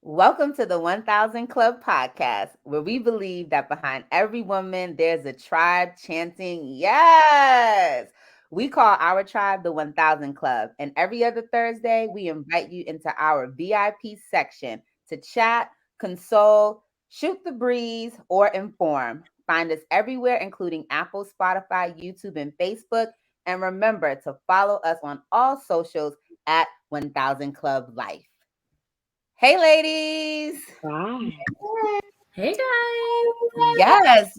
Welcome to the 1000 Club podcast, where we believe that behind every woman, there's a tribe chanting, yes! We call our tribe the 1000 Club, and every other Thursday, we invite you into our VIP section to chat, console, shoot the breeze, or inform. Find us everywhere, including Apple, Spotify, YouTube, and Facebook. And remember to follow us on all socials at 1000 Club Life. Hey, ladies. Bye. Hey guys.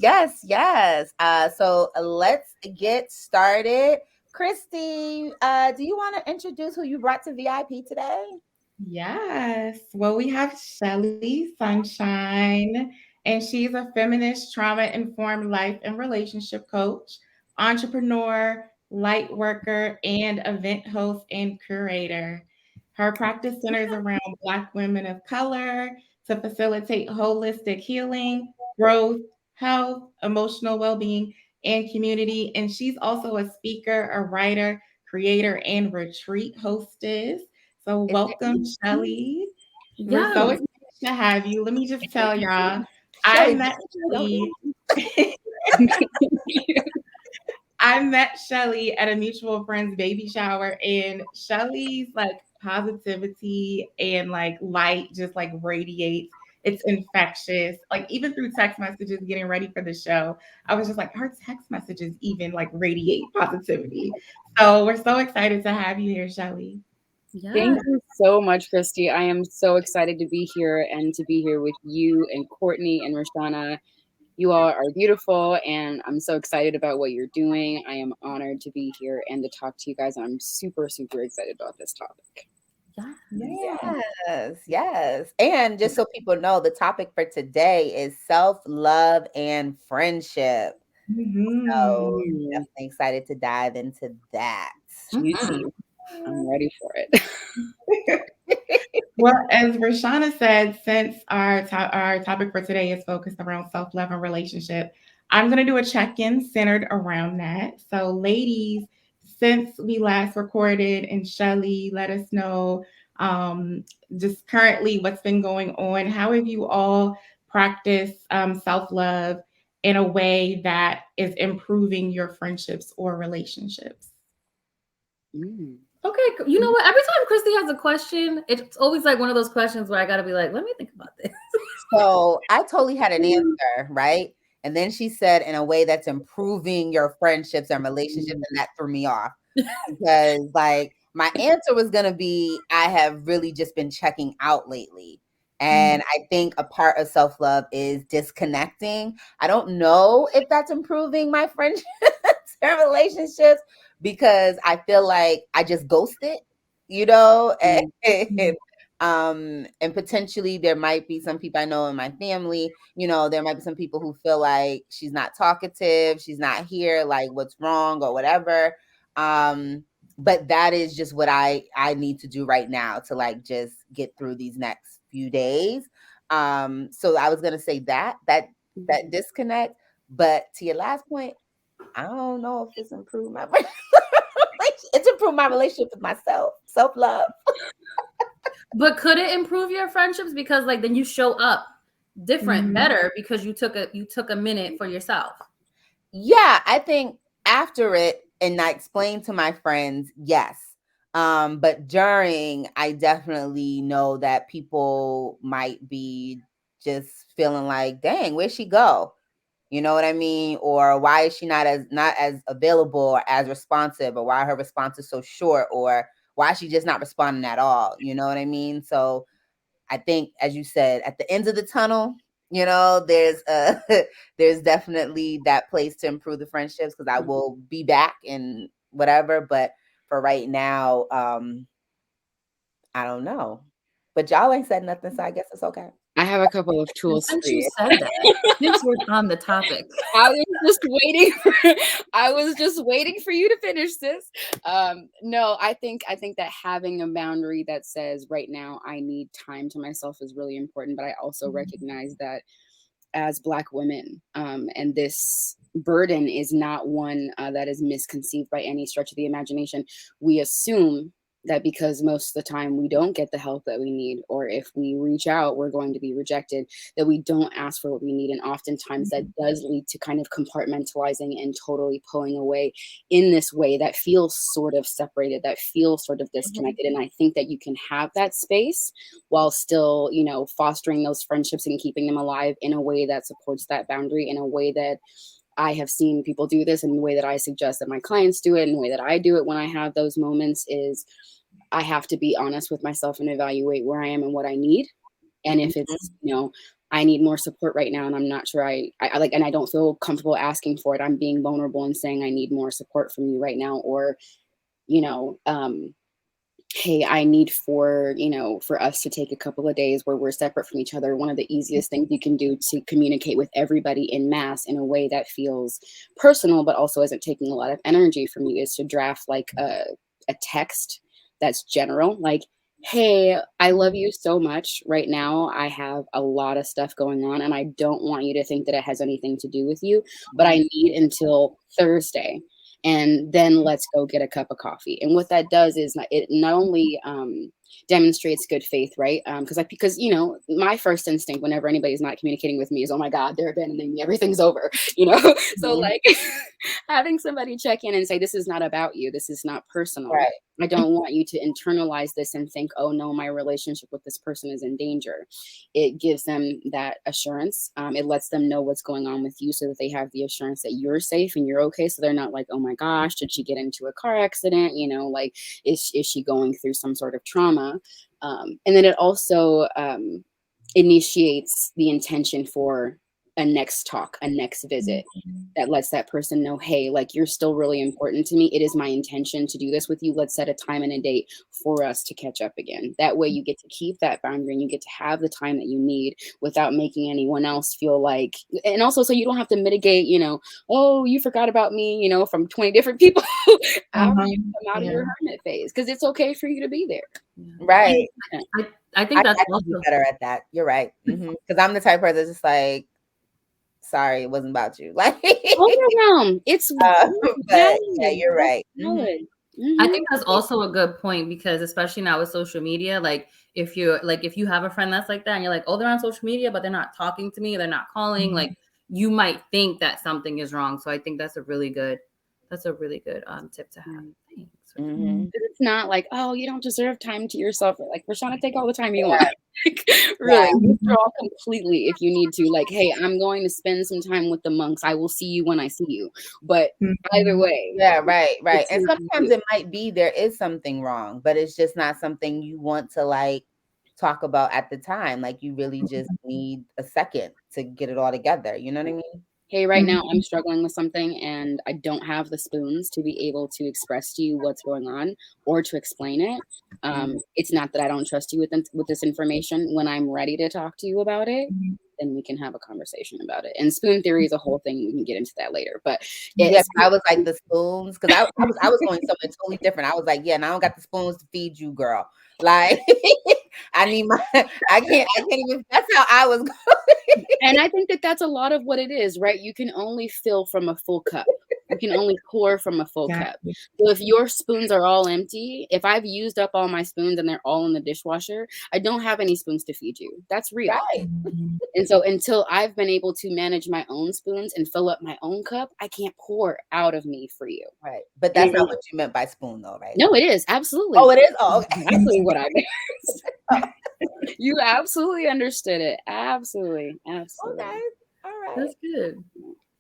Yes. So let's get started. Christy, do you want to introduce who you brought to VIP today? Yes. Well, we have Shelly Sunshine, and she's a feminist, trauma informed life and relationship coach, entrepreneur, light worker, and event host and curator. Her practice centers around Black women of color to facilitate holistic healing, growth, health, emotional well being, and community. And she's also a speaker, a writer, creator, and retreat hostess. So, Is it welcome, Shelly. We're so Yes. excited to have you. Let me just tell y'all, I Shelly? met Don't Shelly. I met Shelly at a mutual friend's baby shower, and Shelly's like positivity and like light just like radiates. It's infectious. Like even through text messages, getting ready for the show, I was just like, her text messages even like radiate positivity. So we're so excited to have you here, Shelly. Yeah. Yeah. Yeah. Thank you so much, Christy. I am so excited to be here and to be here with you and Courtney and Roshana. You all are beautiful, and I'm so excited about what you're doing. I am honored to be here and to talk to you guys. And I'm super, super excited about this topic. Yeah. yes. And just so people know, the topic for today is self-love and friendship. So Mhm. Mm, definitely excited to dive into that. juicy. I'm ready for it. Well, as Rashana said, since our topic for today is focused around self love and relationship, I'm going to do a check in centered around that. So, ladies, since we last recorded, and Shelly, let us know just currently what's been going on. How have you all practiced self love in a way that is improving your friendships or relationships? Mm. Okay. You know what? Every time Christy has a question, it's always like one of those questions where I gotta be like, let me think about this. So I totally had an answer, right? And then she said in a way that's improving your friendships and relationships, and that threw me off because like my answer was gonna be I have really just been checking out lately. And I think a part of self-love is disconnecting. I don't know if that's improving my friendships and relationships because I feel like I just ghosted, you know, Mhm. and potentially there might be some people I know in my family, you know, there might be some people who feel like she's not talkative, she's not here, like what's wrong or whatever. But that is just what I need to do right now to like just get through these next few days. So I was gonna say that disconnect, but to your last point, I don't know if it's improved my it's improved my relationship with myself, self love. But could it improve your friendships because like then you show up different, Mhm. better because you took a minute for yourself. Yeah, I think after it, and I explained to my friends, yes. But during, I definitely know that people might be just feeling like, dang, where'd she go? You know what I mean? Or why is she not as available or as responsive, or why her response is so short, or why is she just not responding at all? You know what I mean? So I think, as you said, at the end of the tunnel, you know, there's there's definitely that place to improve the friendships because I will be back and whatever. But for right now, I don't know. But y'all ain't said nothing, so I guess it's okay. I have a couple of And tools for since you you. said that, since we're on the topic, I was just waiting for I was just waiting for you to finish this. No, I think that having a boundary that says right now I need time to myself is really important, but I also recognize that as Black women, and this burden is not one that is misconceived by any stretch of the imagination. We assume that because most of the time we don't get the help that we need, or if we reach out, we're going to be rejected, that we don't ask for what we need. And oftentimes that does lead to kind of compartmentalizing and totally pulling away in this way that feels sort of separated, that feels sort of disconnected. And I think that you can have that space while still, you know, fostering those friendships and keeping them alive in a way that supports that boundary, in a way that I have seen people do this, and the way that I suggest that my clients do it, and the way that I do it when I have those moments is I have to be honest with myself and evaluate where I am and what I need. And if it's, you know, I need more support right now and I'm not sure I like, and I don't feel comfortable asking for it, I'm being vulnerable and saying I need more support from you right now. Or, you know, hey, I need for, you know, for us to take a couple of days where we're separate from each other. One of the easiest things you can do to communicate with everybody in mass in a way that feels personal, but also isn't taking a lot of energy from you, is to draft like a text that's general, like, hey, I love you so much right now. I have a lot of stuff going on and I don't want you to think that it has anything to do with you, but I need until Thursday. And then let's go get a cup of coffee. And what that does is it not only demonstrates good faith, right? Because you know, my first instinct whenever anybody's not communicating with me is, oh my God, they're abandoning me, everything's over, you know. So like having somebody check in and say, this is not about you, this is not personal. Right. I don't want you to internalize this and think, oh no, my relationship with this person is in danger. It gives them that assurance. It lets them know what's going on with you so that they have the assurance that you're safe and you're okay. So they're not like, oh my gosh, did she get into a car accident? You know, like, is she going through some sort of trauma? And then it also initiates the intention for a next talk, a next visit, that lets that person know, hey, like, you're still really important to me. It is my intention to do this with you. Let's set a time and a date for us to catch up again. That way you get to keep that boundary and you get to have the time that you need without making anyone else feel like, and also so you don't have to mitigate, you know, oh, you forgot about me, you know, from 20 different people after you come out of your hermit phase, because it's okay for you to be there. Right. I think that's also better at that. You're right. Because I'm the type of person that's just like, sorry, it wasn't about you. Like, overwhelm. It's but yeah, you're right. I think that's also a good point, because especially now with social media, like if you have a friend that's like that and you're like, oh, they're on social media, but they're not talking to me, they're not calling, like you might think that something is wrong. So I think that's a really good tip to have. Thanks. It's not like, oh, you don't deserve time to yourself. Like, we're trying to take all the time you want. Really, withdraw completely if you need to. Like, hey, I'm going to spend some time with the monks. I will see you when I see you. But either way. Yeah, right. And sometimes it might be there is something wrong, but it's just not something you want to like talk about at the time. Like, you really just need a second to get it all together. You know what I mean? Hey, right now I'm struggling with something and I don't have the spoons to be able to express to you what's going on or to explain it. It's not that I don't trust you with this information. When I'm ready to talk to you about it, then we can have a conversation about it. And spoon theory is a whole thing. We can get into that later. But yes, I was like the spoons, because I was going somewhere totally different. I was like, yeah, and I don't got the spoons to feed you, girl. Like, I need I can't even, that's how I was going. And I think that that's a lot of what it is, right? You can only fill from a full cup. You can only pour from a full cup. So if your spoons are all empty, if I've used up all my spoons and they're all in the dishwasher, I don't have any spoons to feed you. That's real. Right. And so until I've been able to manage my own spoons and fill up my own cup, I can't pour out of me for you. Right. But that's not what you meant by spoon, though, right? No, it is. Absolutely. Oh, it is? Oh, okay. Exactly what I meant. You absolutely understood it. Absolutely. Okay. All right. That's good.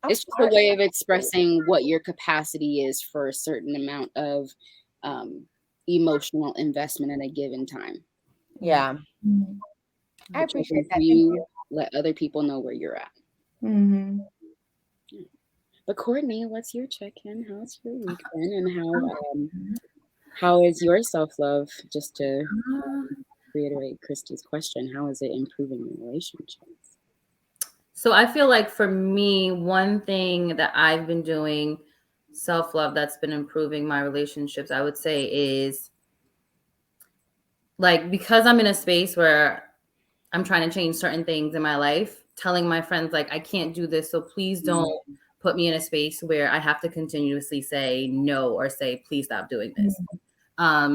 It's just a way of expressing what your capacity is for a certain amount of emotional investment at a given time. Yeah. I appreciate that. You let other people know where you're at. But Courtney, what's your check-in? How's your week been, and how is your self-love? Just to reiterate Christy's question, how is it improving your relationships? So I feel like for me, one thing that I've been doing, self-love, that's been improving my relationships, I would say, is like, because I'm in a space where I'm trying to change certain things in my life, telling my friends, like, I can't do this, so please don't put me in a space where I have to continuously say no or say, please stop doing this.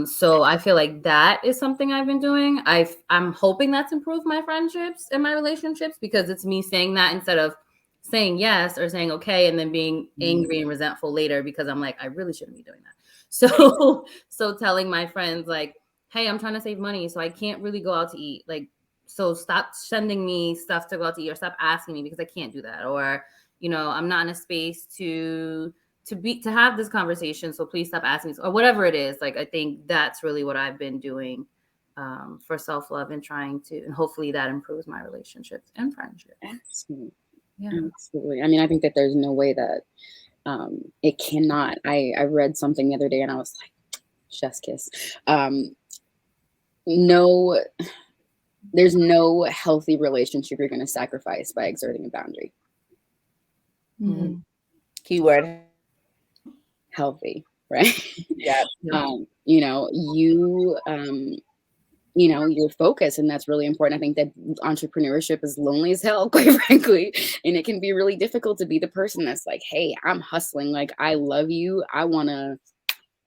So I feel like that is something I've been doing. I'm hoping that's improved my friendships and my relationships, because it's me saying that instead of saying yes or saying okay and then being angry and resentful later because I'm like, I really shouldn't be doing that. So telling my friends like, hey, I'm trying to save money, so I can't really go out to eat. Like, so stop sending me stuff to go out to eat, or stop asking me because I can't do that. Or, I'm not in a space to have this conversation, so please stop asking me, or whatever it is. Like, I think that's really what I've been doing for self-love, and trying to, and hopefully that improves my relationships and friendships. Absolutely. Yeah. Absolutely. I mean, I think that there's no way that it cannot. I read something the other day and I was like, chef's kiss. No, there's no healthy relationship you're going to sacrifice by exerting a boundary. Mm-hmm. Keyword Healthy, right? Yeah. Your focus, and that's really important. I think that entrepreneurship is lonely as hell, quite frankly, and it can be really difficult to be the person that's like, hey, I'm hustling, like, I love you, I want to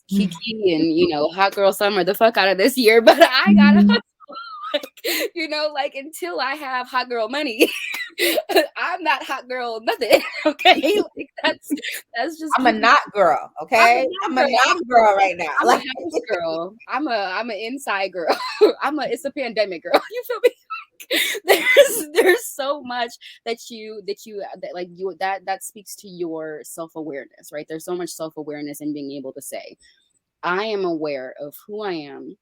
kiki and hot girl summer the fuck out of this year, but I gotta hustle. Like until I have hot girl money, I'm not hot girl nothing. Okay, like that's just I'm a not girl. Okay, I'm a not girl right now. I'm a house girl. I'm an inside girl. It's a pandemic girl. You feel me? There's so much that speaks to your self-awareness, right? There's so much self-awareness in being able to say, I am aware of who I am,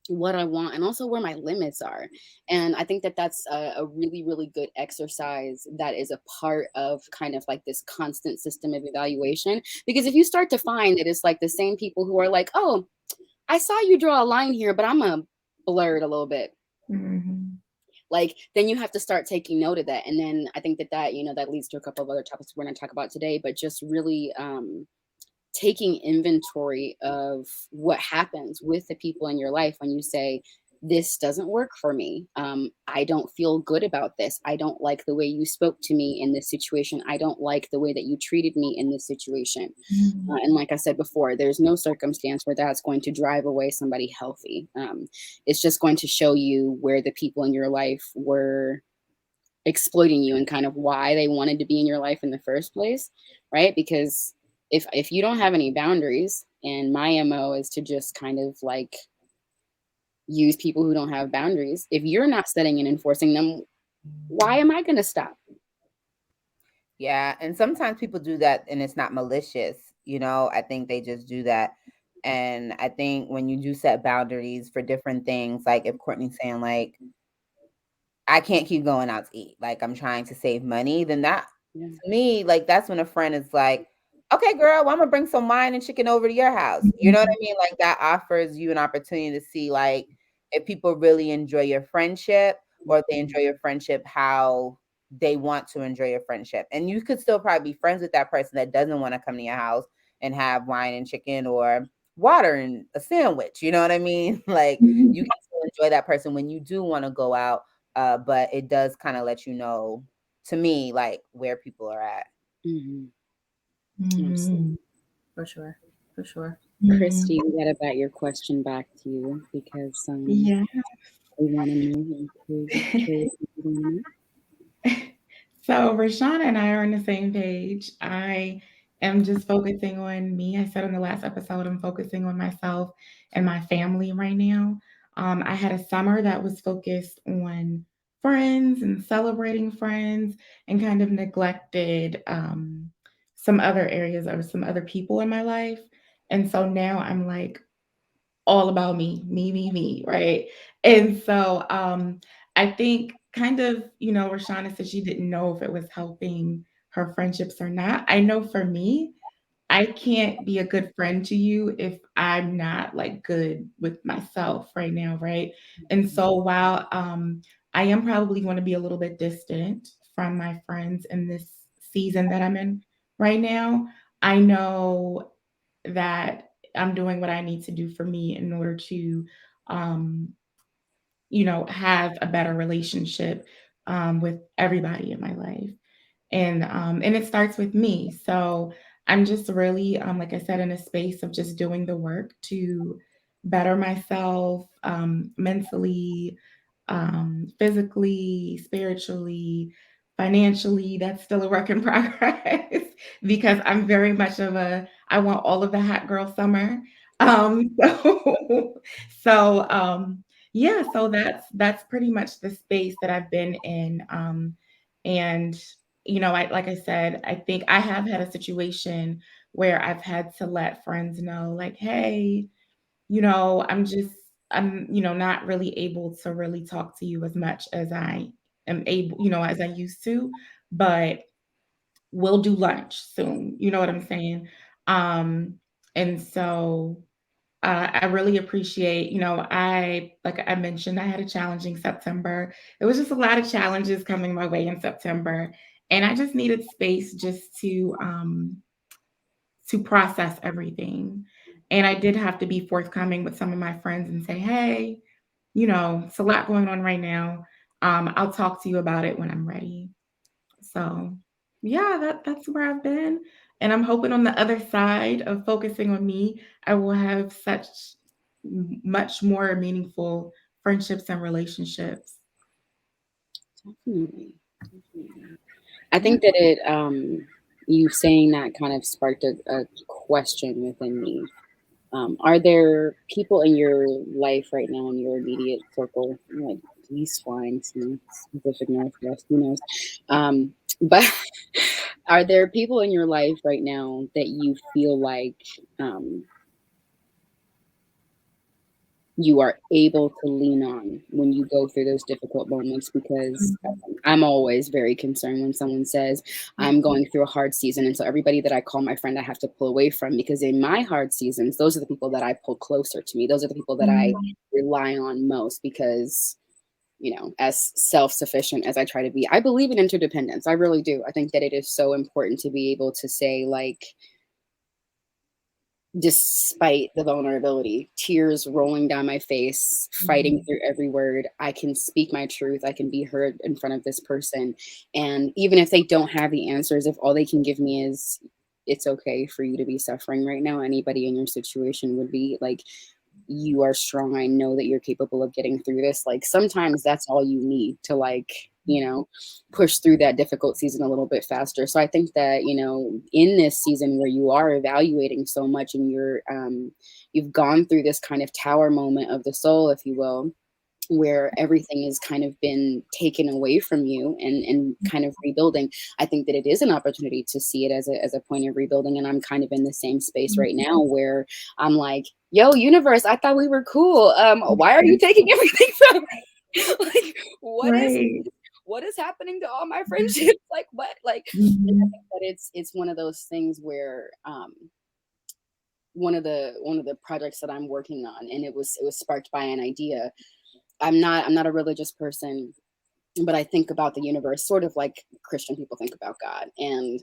what I want, and also where my limits are. And I think that that's a really, really good exercise that is a part of kind of like this constant system of evaluation. Because if you start to find that it's like the same people who are like, oh, I saw you draw a line here, but I'm going to blur it a little bit. Mm-hmm. Like, then you have to start taking note of that. And then I think that that leads to a couple of other topics we're going to talk about today, but just really taking inventory of what happens with the people in your life when you say, this doesn't work for me. I don't feel good about this. I don't like the way you spoke to me in this situation. I don't like the way that you treated me in this situation. Mm-hmm. And like I said before, there's no circumstance where that's going to drive away somebody healthy. It's just going to show you where the people in your life were exploiting you and kind of why they wanted to be in your life in the first place, right? Because if you don't have any boundaries, and my MO is to just kind of like use people who don't have boundaries, if you're not setting and enforcing them, why am I going to stop? Yeah, and sometimes people do that and it's not malicious. I think they just do that. And I think when you do set boundaries for different things, like if Courtney's saying like, I can't keep going out to eat, like I'm trying to save money, then that to me, like that's when a friend is like, okay, girl, well, I'm gonna bring some wine and chicken over to your house. You know what I mean? Like that offers you an opportunity to see like if people really enjoy your friendship, or if they enjoy your friendship how they want to enjoy your friendship. And you could still probably be friends with that person that doesn't want to come to your house and have wine and chicken or water and a sandwich. You know what I mean? Like you can still enjoy that person when you do want to go out. But it does kind of let you know, to me, like where people are at. Mm-hmm. Mm-hmm. For sure. Christy, we got to bat your question back to you because Yeah. we want to know. So Rashawn and I are on the same page. I am just focusing on me. I said in the last episode, I'm focusing on myself and my family right now. I had a summer that was focused on friends and celebrating friends, and kind of neglected some other areas or some other people in my life. And so now I'm like all about me, right? And so I think kind of, Rashana said she didn't know if it was helping her friendships or not. I know for me, I can't be a good friend to you if I'm not like good with myself right now, right? And so while I am probably going to be a little bit distant from my friends in this season that I'm in right now, I know that I'm doing what I need to do for me in order to, um, have a better relationship with everybody in my life. And it starts with me. So I'm just really, like I said, in a space of just doing the work to better myself, mentally, physically, spiritually, financially. That's still a work in progress because I'm very much of I want all of the hot girl summer. So, yeah, so that's pretty much the space that I've been in. And like I said, I think I have had a situation where I've had to let friends know, like, hey, I'm not really able to really talk to you as much as I am able, as I used to, but we'll do lunch soon. You know what I'm saying? And so I really appreciate, like I mentioned, I had a challenging September. It was just a lot of challenges coming my way in September. And I just needed space just to process everything. And I did have to be forthcoming with some of my friends and say, hey, it's a lot going on right now. I'll talk to you about it when I'm ready. So yeah, that's where I've been. And I'm hoping on the other side of focusing on me, I will have such much more meaningful friendships and relationships. Definitely. I think that it you saying that kind of sparked a question within me. Are there people in your life right now in your immediate circle, like geese flying to Pacific Northwest, who knows? But are there people in your life right now that you feel like you are able to lean on when you go through those difficult moments? Because I'm always very concerned when someone says I'm going through a hard season, and so everybody that I call my friend I have to pull away from, because in my hard seasons those are the people that I pull closer to me. Those are the people that I rely on most, because as self-sufficient as I try to be, I believe in interdependence. I really do. I think that it is so important to be able to say, like, despite the vulnerability, tears rolling down my face, fighting through every word, I can speak my truth. I can be heard in front of this person. And even if they don't have the answers, if all they can give me is, it's okay for you to be suffering right now, anybody in your situation would be like, you are strong. I know that you're capable of getting through this. Like, sometimes that's all you need to, like, push through that difficult season a little bit faster. So I think that, in this season where you are evaluating so much and you've gone through this kind of tower moment of the soul, if you will, where everything has kind of been taken away from you and kind of rebuilding. I think that it is an opportunity to see it as a point of rebuilding. And I'm kind of in the same space right now where I'm like, yo, universe, I thought we were cool. Why are you taking everything from me? Like, what is happening to all my friendships? Like, what? Like, and I think that it's one of those things where one of the projects that I'm working on, and it was sparked by an idea. I'm not a religious person, but I think about the universe sort of like Christian people think about God. And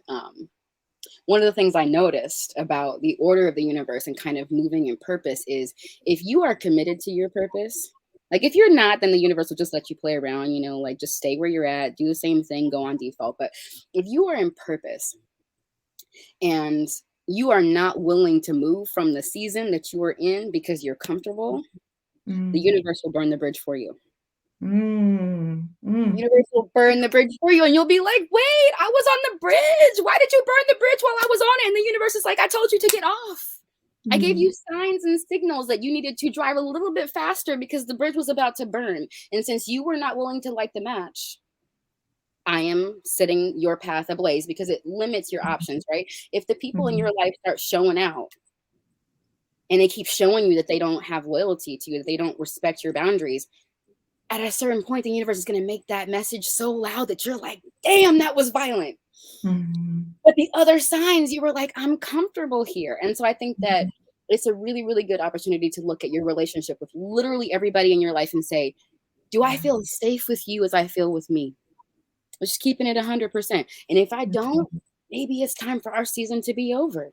one of the things I noticed about the order of the universe and kind of moving in purpose is, if you are committed to your purpose, like, if you're not, then the universe will just let you play around, like, just stay where you're at, do the same thing, go on default. But if you are in purpose and you are not willing to move from the season that you are in because you're comfortable, the universe will burn the bridge for you. The universe will burn the bridge for you, and you'll be like, wait, I was on the bridge. Why did you burn the bridge while I was on it? And the universe is like, I told you to get off. I gave you signs and signals that you needed to drive a little bit faster because the bridge was about to burn. And since you were not willing to light the match, I am setting your path ablaze, because it limits your options, right? If the people in your life start showing out and they keep showing you that they don't have loyalty to you, that they don't respect your boundaries, at a certain point, the universe is going to make that message so loud that you're like, damn, that was violent. But the other signs, you were like, I'm comfortable here. And so I think that it's a really, really good opportunity to look at your relationship with literally everybody in your life and say, do I feel as safe with you as I feel with me? Just keeping it 100%. And if I don't, maybe it's time for our season to be over.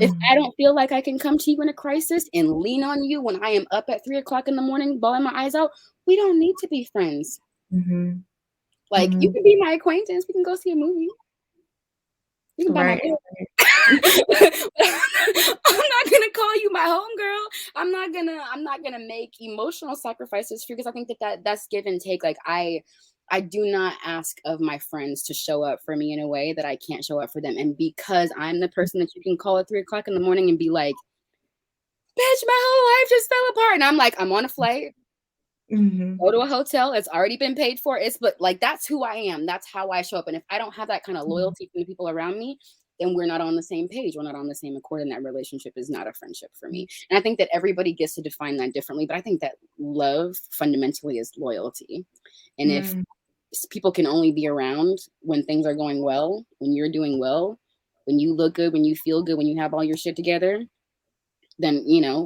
If I don't feel like I can come to you in a crisis and lean on you when I am up at 3 o'clock in the morning, bawling my eyes out, we don't need to be friends. Like, you can be my acquaintance. We can go see a movie. You can buy my Right. book. I'm not gonna call you my homegirl. I'm not gonna make emotional sacrifices for you, because I think that's give and take. Like I do not ask of my friends to show up for me in a way that I can't show up for them. And because I'm the person that you can call at 3 o'clock in the morning and be like, bitch, my whole life just fell apart. And I'm like, I'm on a flight. Go to a hotel. It's already been paid for. But like, that's who I am. That's how I show up. And if I don't have that kind of loyalty from the people around me, then we're not on the same page. We're not on the same accord. And that relationship is not a friendship for me. And I think that everybody gets to define that differently. But I think that love fundamentally is loyalty. And if people can only be around when things are going well, when you're doing well, when you look good, when you feel good, when you have all your shit together, then,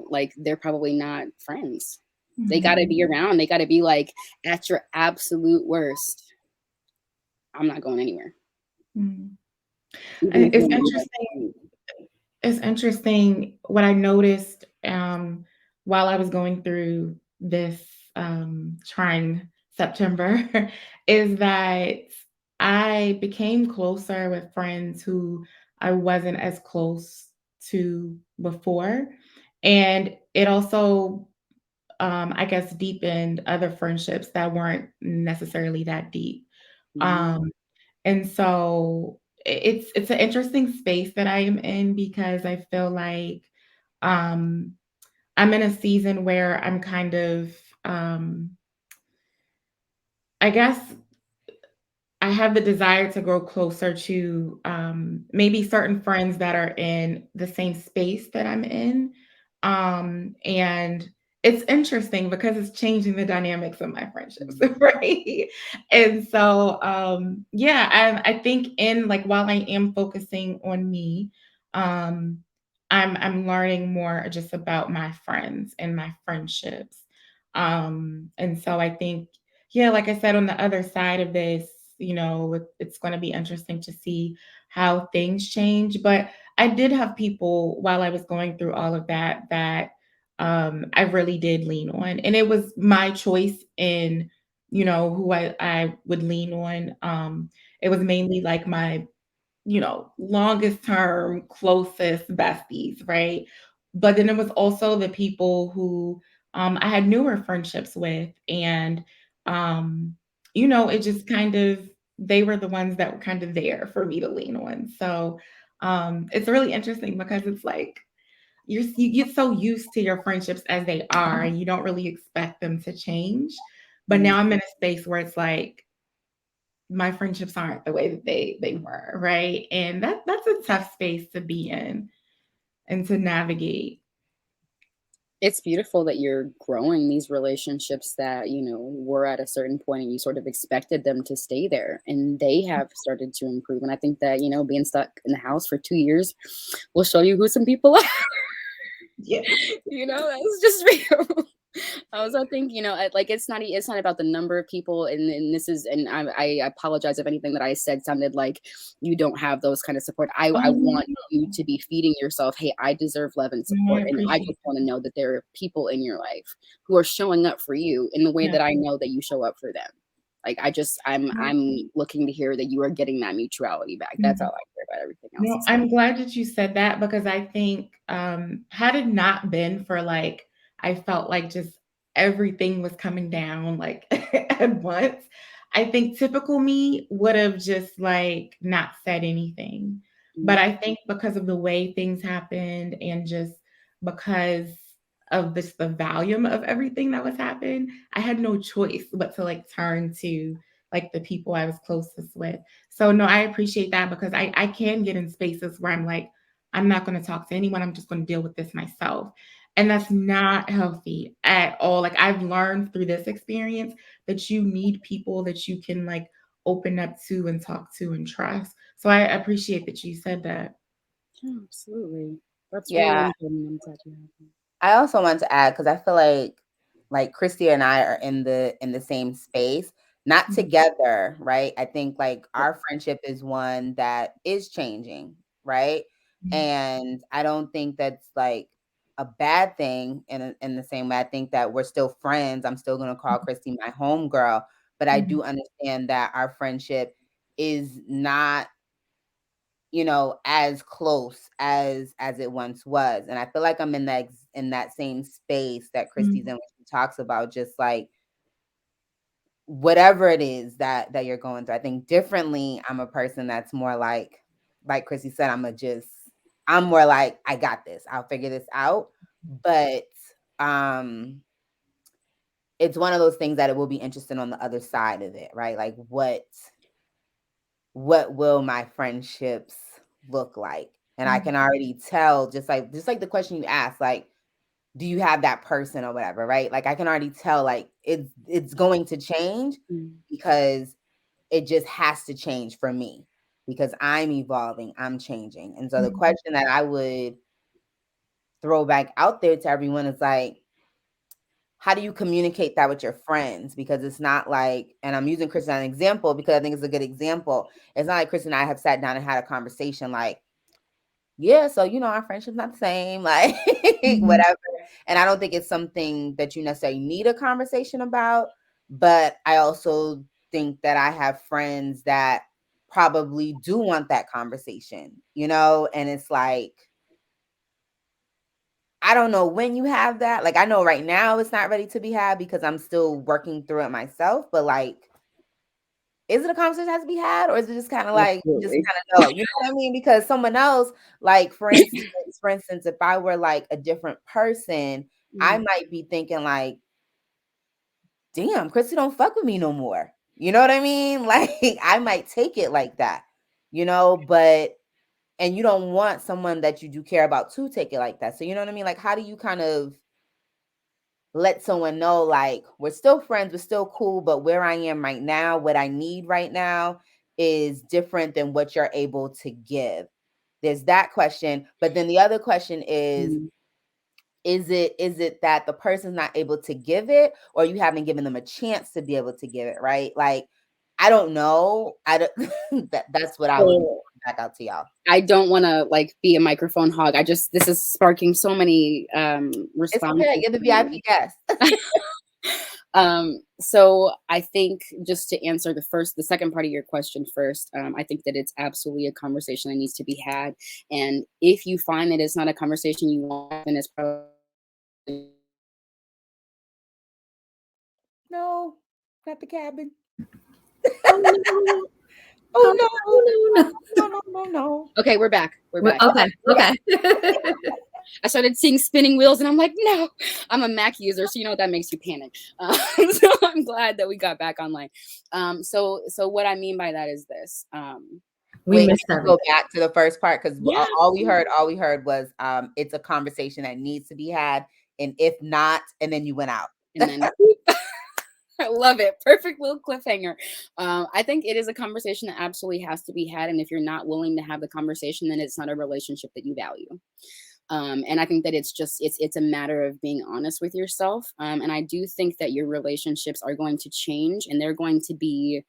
like, they're probably not friends. They got to be around. They got to be like, at your absolute worst, I'm not going anywhere. It's interesting. It's interesting what I noticed while I was going through this trying September is that I became closer with friends who I wasn't as close to before. And it also, I guess, deepened other friendships that weren't necessarily that deep. And so it's an interesting space that I am in because I feel like I'm in a season where I'm kind of I guess I have the desire to grow closer to maybe certain friends that are in the same space that I'm in. And it's interesting because it's changing the dynamics of my friendships, right? And so, yeah, I think in like while I am focusing on me, um, I'm learning more just about my friends and my friendships. And so I think, yeah, like I said, on the other side of this, it's going to be interesting to see how things change. But I did have people while I was going through all of that I really did lean on, and it was my choice in, who I would lean on. It was mainly like my, longest term, closest besties, right? But then it was also the people who I had newer friendships with, and it just kind of they were the ones that were kind of there for me to lean on. So it's really interesting because it's like you get so used to your friendships as they are, and you don't really expect them to change. But now I'm in a space where it's like my friendships aren't the way that they were, right? And that's a tough space to be in and to navigate. It's beautiful that you're growing these relationships that, were at a certain point and you sort of expected them to stay there, and they have started to improve. And I think that, being stuck in the house for 2 years will show you who some people are. Yeah. That's just real. I think, like it's not about the number of people, and this is, and I apologize if anything that I said sounded like you don't have those kind of support. I want you to be feeding yourself, hey, I deserve love and support, and I just want to know that there are people in your life who are showing up for you in the way that I know that you show up for them. Like I'm looking to hear that you are getting that mutuality back. That's all I care about. Everything else. No, I'm glad that you said that, because I think had it not been for like I felt like just everything was coming down like at once, I think typical me would have just like not said anything. But I think because of the way things happened and just because of the volume of everything that was happening, I had no choice but to like turn to like the people I was closest with. So no, I appreciate that because I can get in spaces where I'm like, I'm not going to talk to anyone. I'm just going to deal with this myself. And that's not healthy at all. Like I've learned through this experience that you need people that you can like open up to and talk to and trust. So I appreciate that you said that. Yeah, absolutely. That's Yeah. really important. I also want to add, because I feel like Christy and I are in the same space, not together, right? I think like our friendship is one that is changing, right? And I don't think that's like a bad thing in the same way. I think that we're still friends. I'm still gonna call Christy my homegirl, but I do understand that our friendship is not as close as it once was. And I feel like I'm in that same space that Christy's in when she talks about just like whatever it is that you're going through. I think differently, I'm a person that's more like Chrissy said, I'm more like, I got this. I'll figure this out. But it's one of those things that it will be interesting on the other side of it, right? Like what will my friendships look like? And I can already tell, just like the question you asked, like, do you have that person or whatever, right? Like I can already tell like it's going to change because it just has to change for me because I'm evolving, I'm changing. And so the question that I would throw back out there to everyone is like, how do you communicate that with your friends? Because it's not like, and I'm using Chris as an example because I think it's a good example. It's not like Chris and I have sat down and had a conversation like, yeah, so our friendship's not the same, like whatever. And I don't think it's something that you necessarily need a conversation about. But I also think that I have friends that probably do want that conversation, and it's like, I don't know when you have that. Like, I know right now it's not ready to be had because I'm still working through it myself. But like, is it a conversation that has to be had, or is it just kind of like just Absolutely. kind of know? You know what I mean? Because someone else, like for instance, if I were like a different person, I might be thinking like, damn, Chrissy don't fuck with me no more. You know what I mean? Like, I might take it like that, but and you don't want someone that you do care about to take it like that. So you know what I mean? Like, how do you kind of let someone know like we're still friends, we're still cool, but where I am right now, what I need right now is different than what you're able to give. There's that question, but then the other question is it that the person's not able to give it, or you haven't given them a chance to be able to give it, right? Like, I don't know. I don't that's what I would be back out to y'all. I don't want to like be a microphone hog. This is sparking so many It's responses. okay. You're the VIP guest. So I think just to answer the second part of your question first, I think that it's absolutely a conversation that needs to be had. And if you find that it's not a conversation you want, then it's probably No, not the cabin. Oh, Oh no, no, no. no. okay. We're back. We're back. Okay. I started seeing spinning wheels, and I'm like, no. I'm a Mac user, so you know what that makes you panic. So I'm glad that we got back online. So what I mean by that is this. We Wait, missed let's everything. go back to the first part because Yeah. all we heard was it's a conversation that needs to be had, and if not, and then you went out. And then I love it. Perfect little cliffhanger. I think it is a conversation that absolutely has to be had. And if you're not willing to have the conversation, then it's not a relationship that you value. And I think that it's a matter of being honest with yourself. And I do think that your relationships are going to change and they're going to be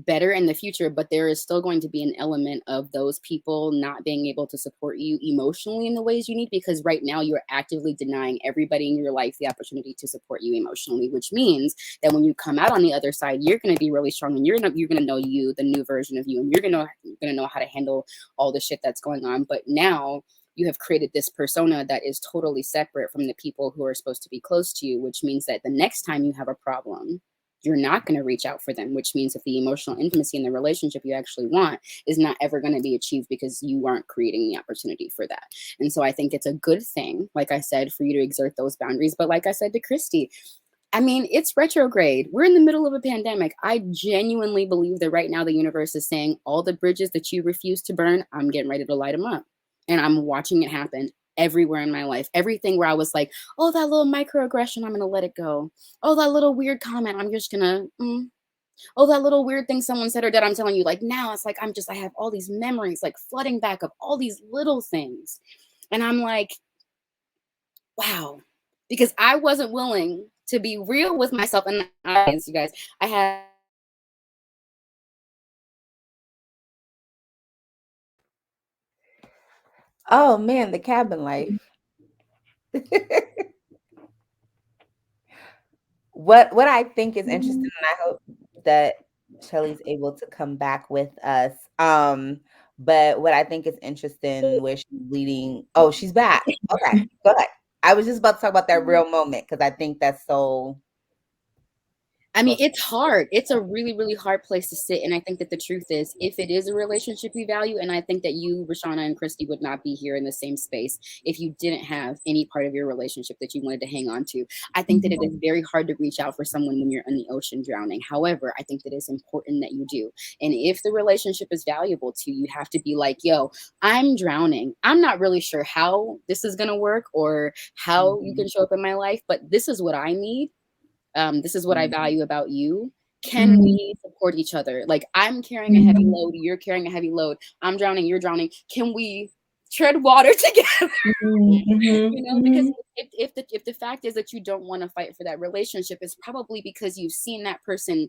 better in the future, but there is still going to be an element of those people not being able to support you emotionally in the ways you need, because right now you're actively denying everybody in your life the opportunity to support you emotionally, which means that when you come out on the other side, you're going to be really strong and you're going to know you, the new version of you, and you're going to know how to handle all the shit that's going on. But now you have created this persona that is totally separate from the people who are supposed to be close to you, which means that the next time you have a problem, you're not going to reach out for them, which means that the emotional intimacy in the relationship you actually want is not ever going to be achieved because you aren't creating the opportunity for that. And so I think it's a good thing, like I said, for you to exert those boundaries. But like I said to Christy, I mean, it's retrograde. We're in the middle of a pandemic. I genuinely believe that right now the universe is saying all the bridges that you refuse to burn, I'm getting ready to light them up. And I'm watching it happen everywhere in my life. Everything where I was like, oh, that little microaggression, I'm going to let it go. Oh, that little weird comment, I'm just going to, oh, that little weird thing someone said or did, I'm telling you, like now it's like, I have all these memories like flooding back of all these little things. And I'm like, wow, because I wasn't willing to be real with myself. And you guys, I had Oh man, the cabin life. What I think is interesting, and I hope that Shelly's able to come back with us. But what I think is interesting where she's leading. Oh, she's back. Okay, go ahead. I was just about to talk about that real moment because I think that's so. I mean, it's hard. It's a really, really hard place to sit. And I think that the truth is, if it is a relationship you value, and I think that you, Rashana and Christy, would not be here in the same space if you didn't have any part of your relationship that you wanted to hang on to. I think that it is very hard to reach out for someone when you're in the ocean drowning. However, I think that it's important that you do. And if the relationship is valuable to you, you have to be like, yo, I'm drowning. I'm not really sure how this is going to work or how you can show up in my life, but this is what I need. This is what I value about you. Can we support each other? Like, I'm carrying a heavy load, you're carrying a heavy load. I'm drowning, you're drowning. Can we tread water together? Because if the fact is that you don't want to fight for that relationship, it's probably because you've seen that person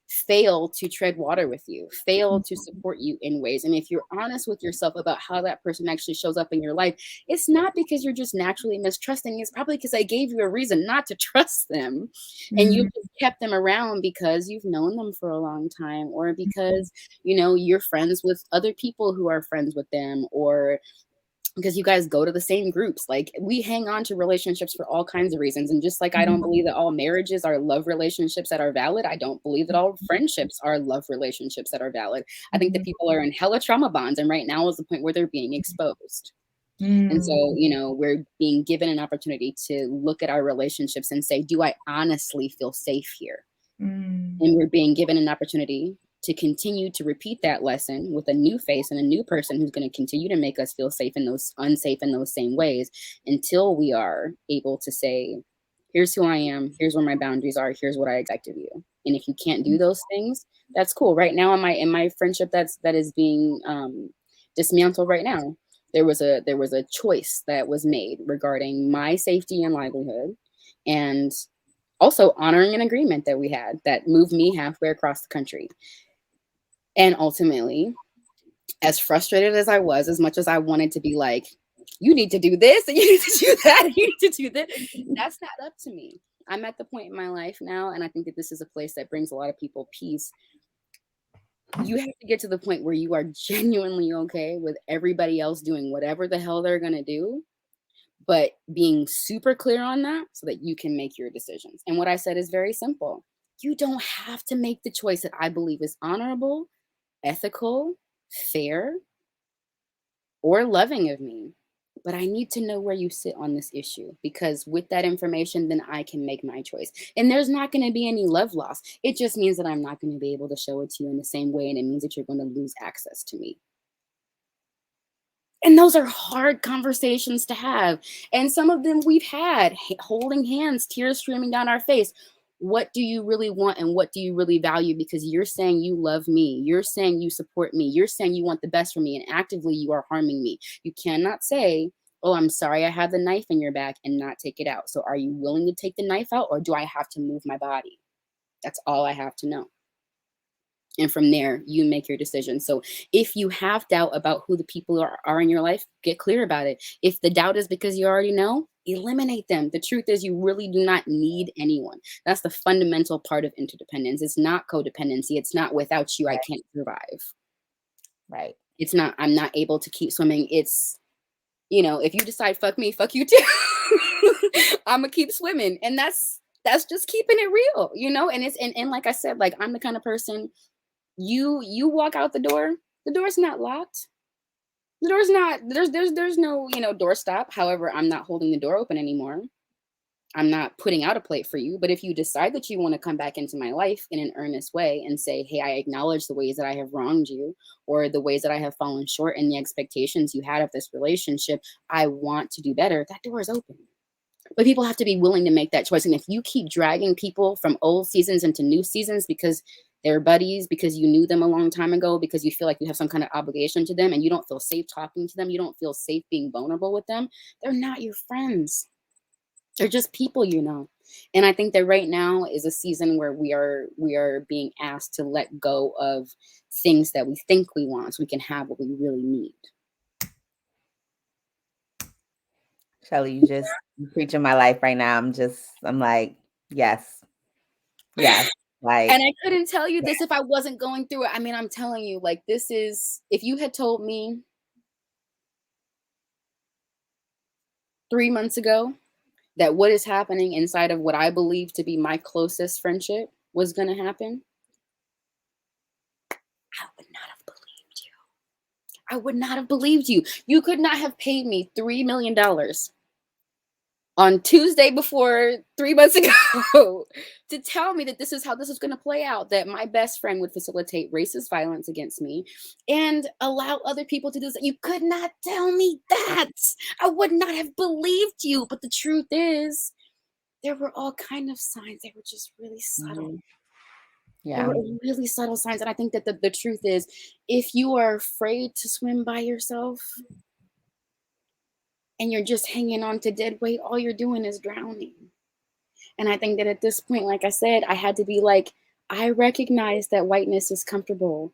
fail to tread water with you, fail to support you in ways. And if you're honest with yourself about how that person actually shows up in your life, it's not because you're just naturally mistrusting. It's probably because I gave you a reason not to trust them. And you've just kept them around because you've known them for a long time, or because, you're friends with other people who are friends with them, or because you guys go to the same groups. Like, we hang on to relationships for all kinds of reasons. And just like I don't believe that all marriages are love relationships that are valid, I don't believe that all friendships are love relationships that are valid. I think that people are in hella trauma bonds, and right now is the point where they're being exposed. And so, we're being given an opportunity to look at our relationships and say, do I honestly feel safe here? And we're being given an opportunity to continue to repeat that lesson with a new face and a new person who's going to continue to make us feel safe in those unsafe in those same ways, until we are able to say, here's who I am, here's where my boundaries are, here's what I expect of you. And if you can't do those things, that's cool. Right now in my friendship that is being dismantled right now, there was a choice that was made regarding my safety and livelihood, and also honoring an agreement that we had that moved me halfway across the country. And ultimately, as frustrated as I was, as much as I wanted to be like, you need to do this and you need to do that and you need to do this, that's not up to me. I'm at the point in my life now, and I think that this is a place that brings a lot of people peace. You have to get to the point where you are genuinely okay with everybody else doing whatever the hell they're going to do, but being super clear on that so that you can make your decisions. And what I said is very simple. You don't have to make the choice that I believe is honorable, ethical, fair, or loving of me. But I need to know where you sit on this issue, because with that information, then I can make my choice. And there's not going to be any love loss. It just means that I'm not going to be able to show it to you in the same way. And it means that you're going to lose access to me. And those are hard conversations to have. And some of them we've had, holding hands, tears streaming down our face. What do you really want and what do you really value? Because you're saying you love me. You're saying you support me. You're saying you want the best for me. And actively you are harming me. You cannot say, oh, I'm sorry I have the knife in your back, and not take it out. So are you willing to take the knife out, or do I have to move my body? That's all I have to know. And from there, you make your decision. So if you have doubt about who the people are in your life, get clear about it. If the doubt is because you already know, eliminate them. The truth is, you really do not need anyone. That's the fundamental part of interdependence. It's not codependency. It's not without you, I can't survive. Right. It's not, I'm not able to keep swimming. It's, if you decide, fuck me, fuck you too, I'm going to keep swimming. And that's just keeping it real, and it's, and like I said, like, I'm the kind of person, you walk out the door's not locked. The door's not, there's no, doorstop. However, I'm not holding the door open anymore. I'm not putting out a plate for you. But if you decide that you want to come back into my life in an earnest way and say, hey, I acknowledge the ways that I have wronged you, or the ways that I have fallen short in the expectations you had of this relationship, I want to do better, that door is open. But people have to be willing to make that choice. And if you keep dragging people from old seasons into new seasons because they're buddies, because you knew them a long time ago, because you feel like you have some kind of obligation to them, and you don't feel safe talking to them, you don't feel safe being vulnerable with them, they're not your friends. They're just people, And I think that right now is a season where we are being asked to let go of things that we think we want, so we can have what we really need. Shelly, you're preaching my life right now. I'm like, yes. Like, And I couldn't tell you this if I wasn't going through it. I mean, I'm telling you, like, this is, if you had told me 3 months ago that what is happening inside of what I believe to be my closest friendship was going to happen, I would not have believed you. I would not have believed you. You could not have paid me $3 million on Tuesday before 3 months ago to tell me that this is how this is going to play out, that my best friend would facilitate racist violence against me and allow other people to do this. You could not tell me that. I would not have believed you. But the truth is, there were all kind of signs. They were just really subtle. There yeah. were really subtle signs. And I think that the truth is, if you are afraid to swim by yourself and you're just hanging on to dead weight, all you're doing is drowning. And I think that at this point, like I said, I had to be like, I recognize that whiteness is comfortable.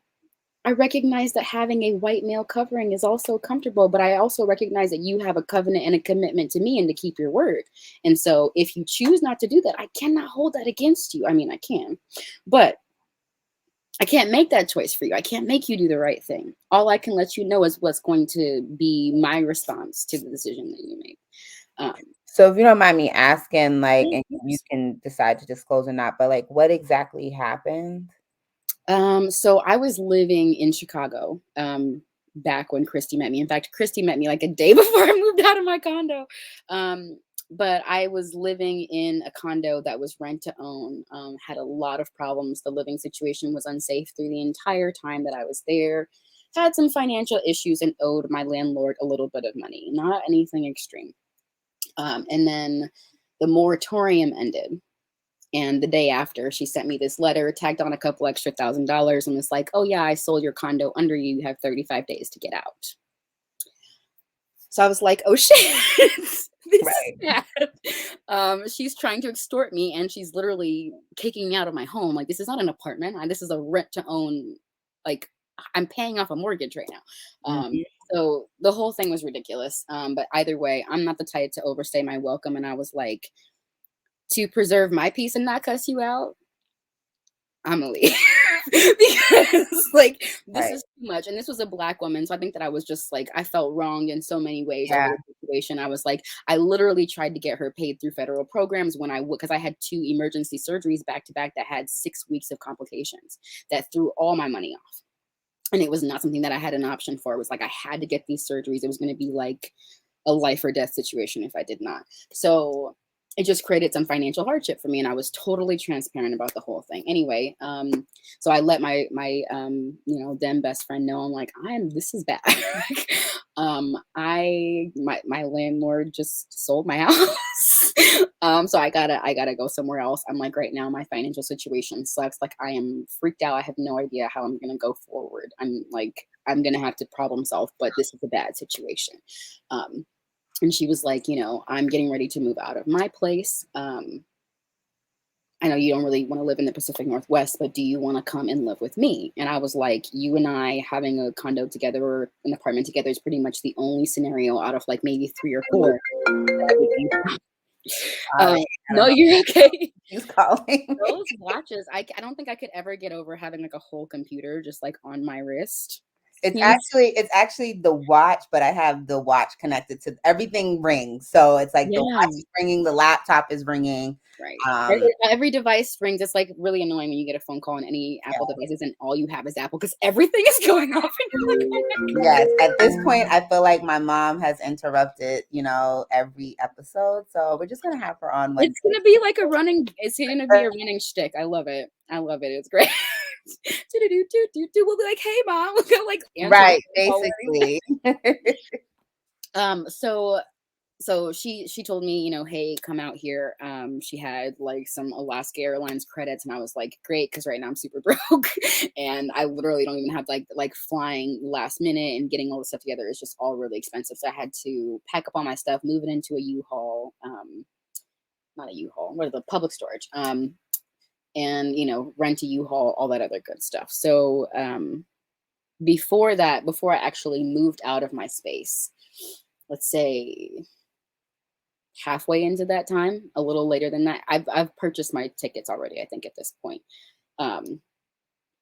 I recognize that having a white male covering is also comfortable, but I also recognize that you have a covenant and a commitment to me and to keep your word. And so if you choose not to do that, I cannot hold that against you. I mean, I can, but I can't make that choice for you. I can't make you do the right thing. All I can let you know is what's going to be my response to the decision that you make. So if you don't mind me asking, like, and you Yes. can decide to disclose or not, but like, what exactly happened? So I was living in Chicago back when Christy met me. In fact, Christy met me like a day before I moved out of my condo. But I was living in a condo that was rent to own, had a lot of problems. The living situation was unsafe through the entire time that I was there. Had some financial issues and owed my landlord a little bit of money, not anything extreme. And then the moratorium ended. And the day after, she sent me this letter, tagged on a couple extra $1,000, and was like, oh, yeah, I sold your condo under you. You have 35 days to get out. So I was like, oh, shit. This Right. is bad. She's trying to extort me, and she's literally kicking me out of my home. Like, this is not an apartment. This is a rent to own. Like, I'm paying off a mortgage right now. So the whole thing was ridiculous. But either way, I'm not the type to overstay my welcome. And I was like, to preserve my peace and not cuss you out, I'm gonna leave. Because like this is too much. And this was a Black woman. So I think that I was just like, I felt wronged in so many ways over the situation. I was like, I literally tried to get her paid through federal programs when I would, because I had 2 emergency surgeries back to back that had 6 weeks of complications that threw all my money off. And it was not something that I had an option for. It was like I had to get these surgeries. It was going to be like a life or death situation if I did not. So it just created some financial hardship for me, and I was totally transparent about the whole thing. Anyway, so I let my then best friend know. I'm like, this is bad. My landlord just sold my house. So I gotta go somewhere else. I'm like, right now my financial situation sucks. Like, I am freaked out. I have no idea how I'm gonna go forward. I'm like, I'm gonna have to problem solve, but this is a bad situation. And she was like, I'm getting ready to move out of my place. I know you don't really want to live in the Pacific Northwest, but do you want to come and live with me? And I was like, you and I having a condo together or an apartment together is pretty much the only scenario out of like maybe 3 or 4. No, you're okay. He's calling. Those watches, I don't think I could ever get over having like a whole computer just like on my wrist. It's actually the watch, but I have the watch connected to everything rings. So it's like the watch is ringing, the laptop is ringing. Right. Every device rings. It's like really annoying when you get a phone call on any Apple devices and all you have is Apple because everything is going off. Yes. At this point, I feel like my mom has interrupted, every episode. So we're just gonna have her on Wednesday. It's gonna be like a running. It's gonna be a running shtick. I love it. It's great. We'll be like, hey mom, we'll go like right, basically. So she told me, hey, come out here. She had like some Alaska Airlines credits, and I was like, great, because right now I'm super broke, and I literally don't even have like flying last minute and getting all the stuff together is just all really expensive. So I had to pack up all my stuff, move it into a U-Haul, not a U-Haul, what are the public storage, and rent a U-Haul, all that other good stuff. So before I actually moved out of my space, let's say halfway into that time, a little later than that, I've purchased my tickets already, I think, at this point.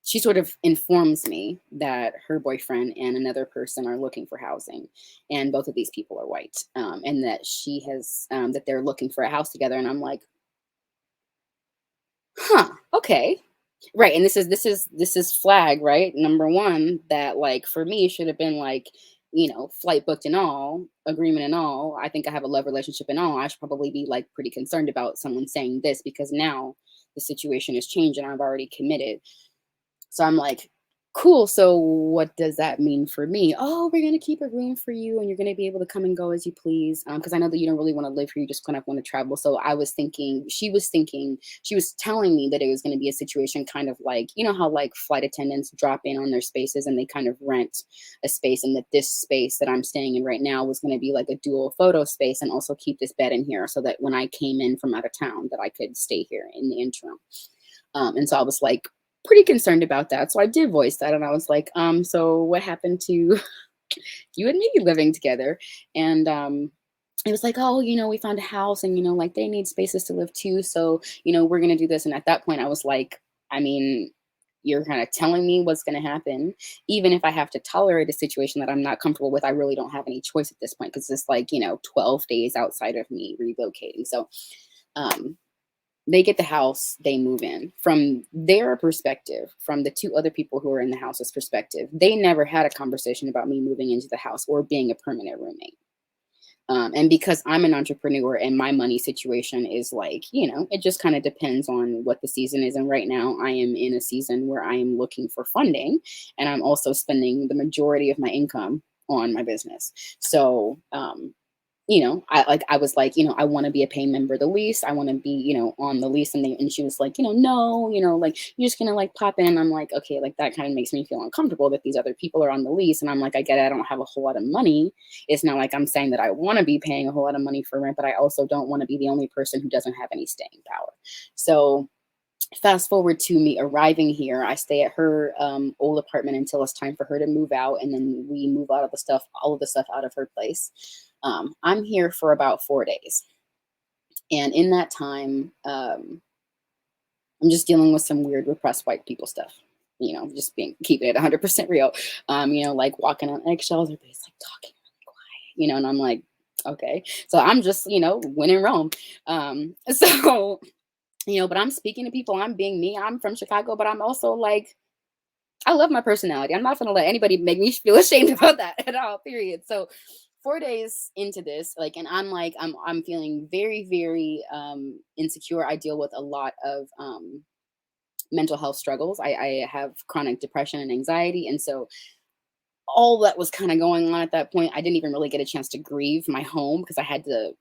she sort of informs me that her boyfriend and another person are looking for housing, and both of these people are white, and that she has that they're looking for a house together. And I'm like, huh, okay, right. And this is flag, right? Number one, that like for me it should have been like, flight booked and all, agreement and all. I think I have a love relationship and all. I should probably be like pretty concerned about someone saying this, because now the situation has changed and I've already committed. So I'm like, cool. So what does that mean for me? Oh, we're gonna keep a room for you, and you're gonna be able to come and go as you please. Because I know that you don't really want to live here; you just kind of want to travel. So I was thinking, she was telling me that it was gonna be a situation kind of like, how like flight attendants drop in on their spaces and they kind of rent a space, and that this space that I'm staying in right now was gonna be like a dual photo space, and also keep this bed in here so that when I came in from out of town, that I could stay here in the interim. And so I was like pretty concerned about that. So I did voice that, and I was like, so what happened to you and me living together? And it was like, oh, we found a house, and like they need spaces to live too. So, we're gonna do this. And at that point I was like, I mean, you're kind of telling me what's gonna happen. Even if I have to tolerate a situation that I'm not comfortable with, I really don't have any choice at this point, because it's like, 12 days outside of me relocating. So they get the house, they move in. From their perspective, from the two other people who are in the house's perspective, they never had a conversation about me moving into the house or being a permanent roommate. And because I'm an entrepreneur and my money situation is like, it just kind of depends on what the season is. And right now I am in a season where I am looking for funding, and I'm also spending the majority of my income on my business. So, I was like, I want to be a paying member of the lease. I want to be, on the lease. And she was like, no, like you're just gonna like pop in. I'm like, okay, like that kind of makes me feel uncomfortable that these other people are on the lease. And I'm like, I get it. I don't have a whole lot of money. It's not like I'm saying that I want to be paying a whole lot of money for rent, but I also don't want to be the only person who doesn't have any staying power. So fast forward to me arriving here, I stay at her old apartment until it's time for her to move out, and then we move all of the stuff out of her place. I'm here for about 4 days, and in that time, I'm just dealing with some weird repressed white people stuff. Just keeping it 100% real. Like walking on eggshells, everybody's like talking really quiet, and I'm like, okay. So I'm just, when in Rome. So but I'm speaking to people. I'm being me. I'm from Chicago, but I'm also like, I love my personality. I'm not going to let anybody make me feel ashamed about that at all, period. So 4 days into this, like, and I'm like, I'm feeling very, very insecure. I deal with a lot of mental health struggles. I have chronic depression and anxiety. And so all that was kind of going on at that point. I didn't even really get a chance to grieve my home, because I had to,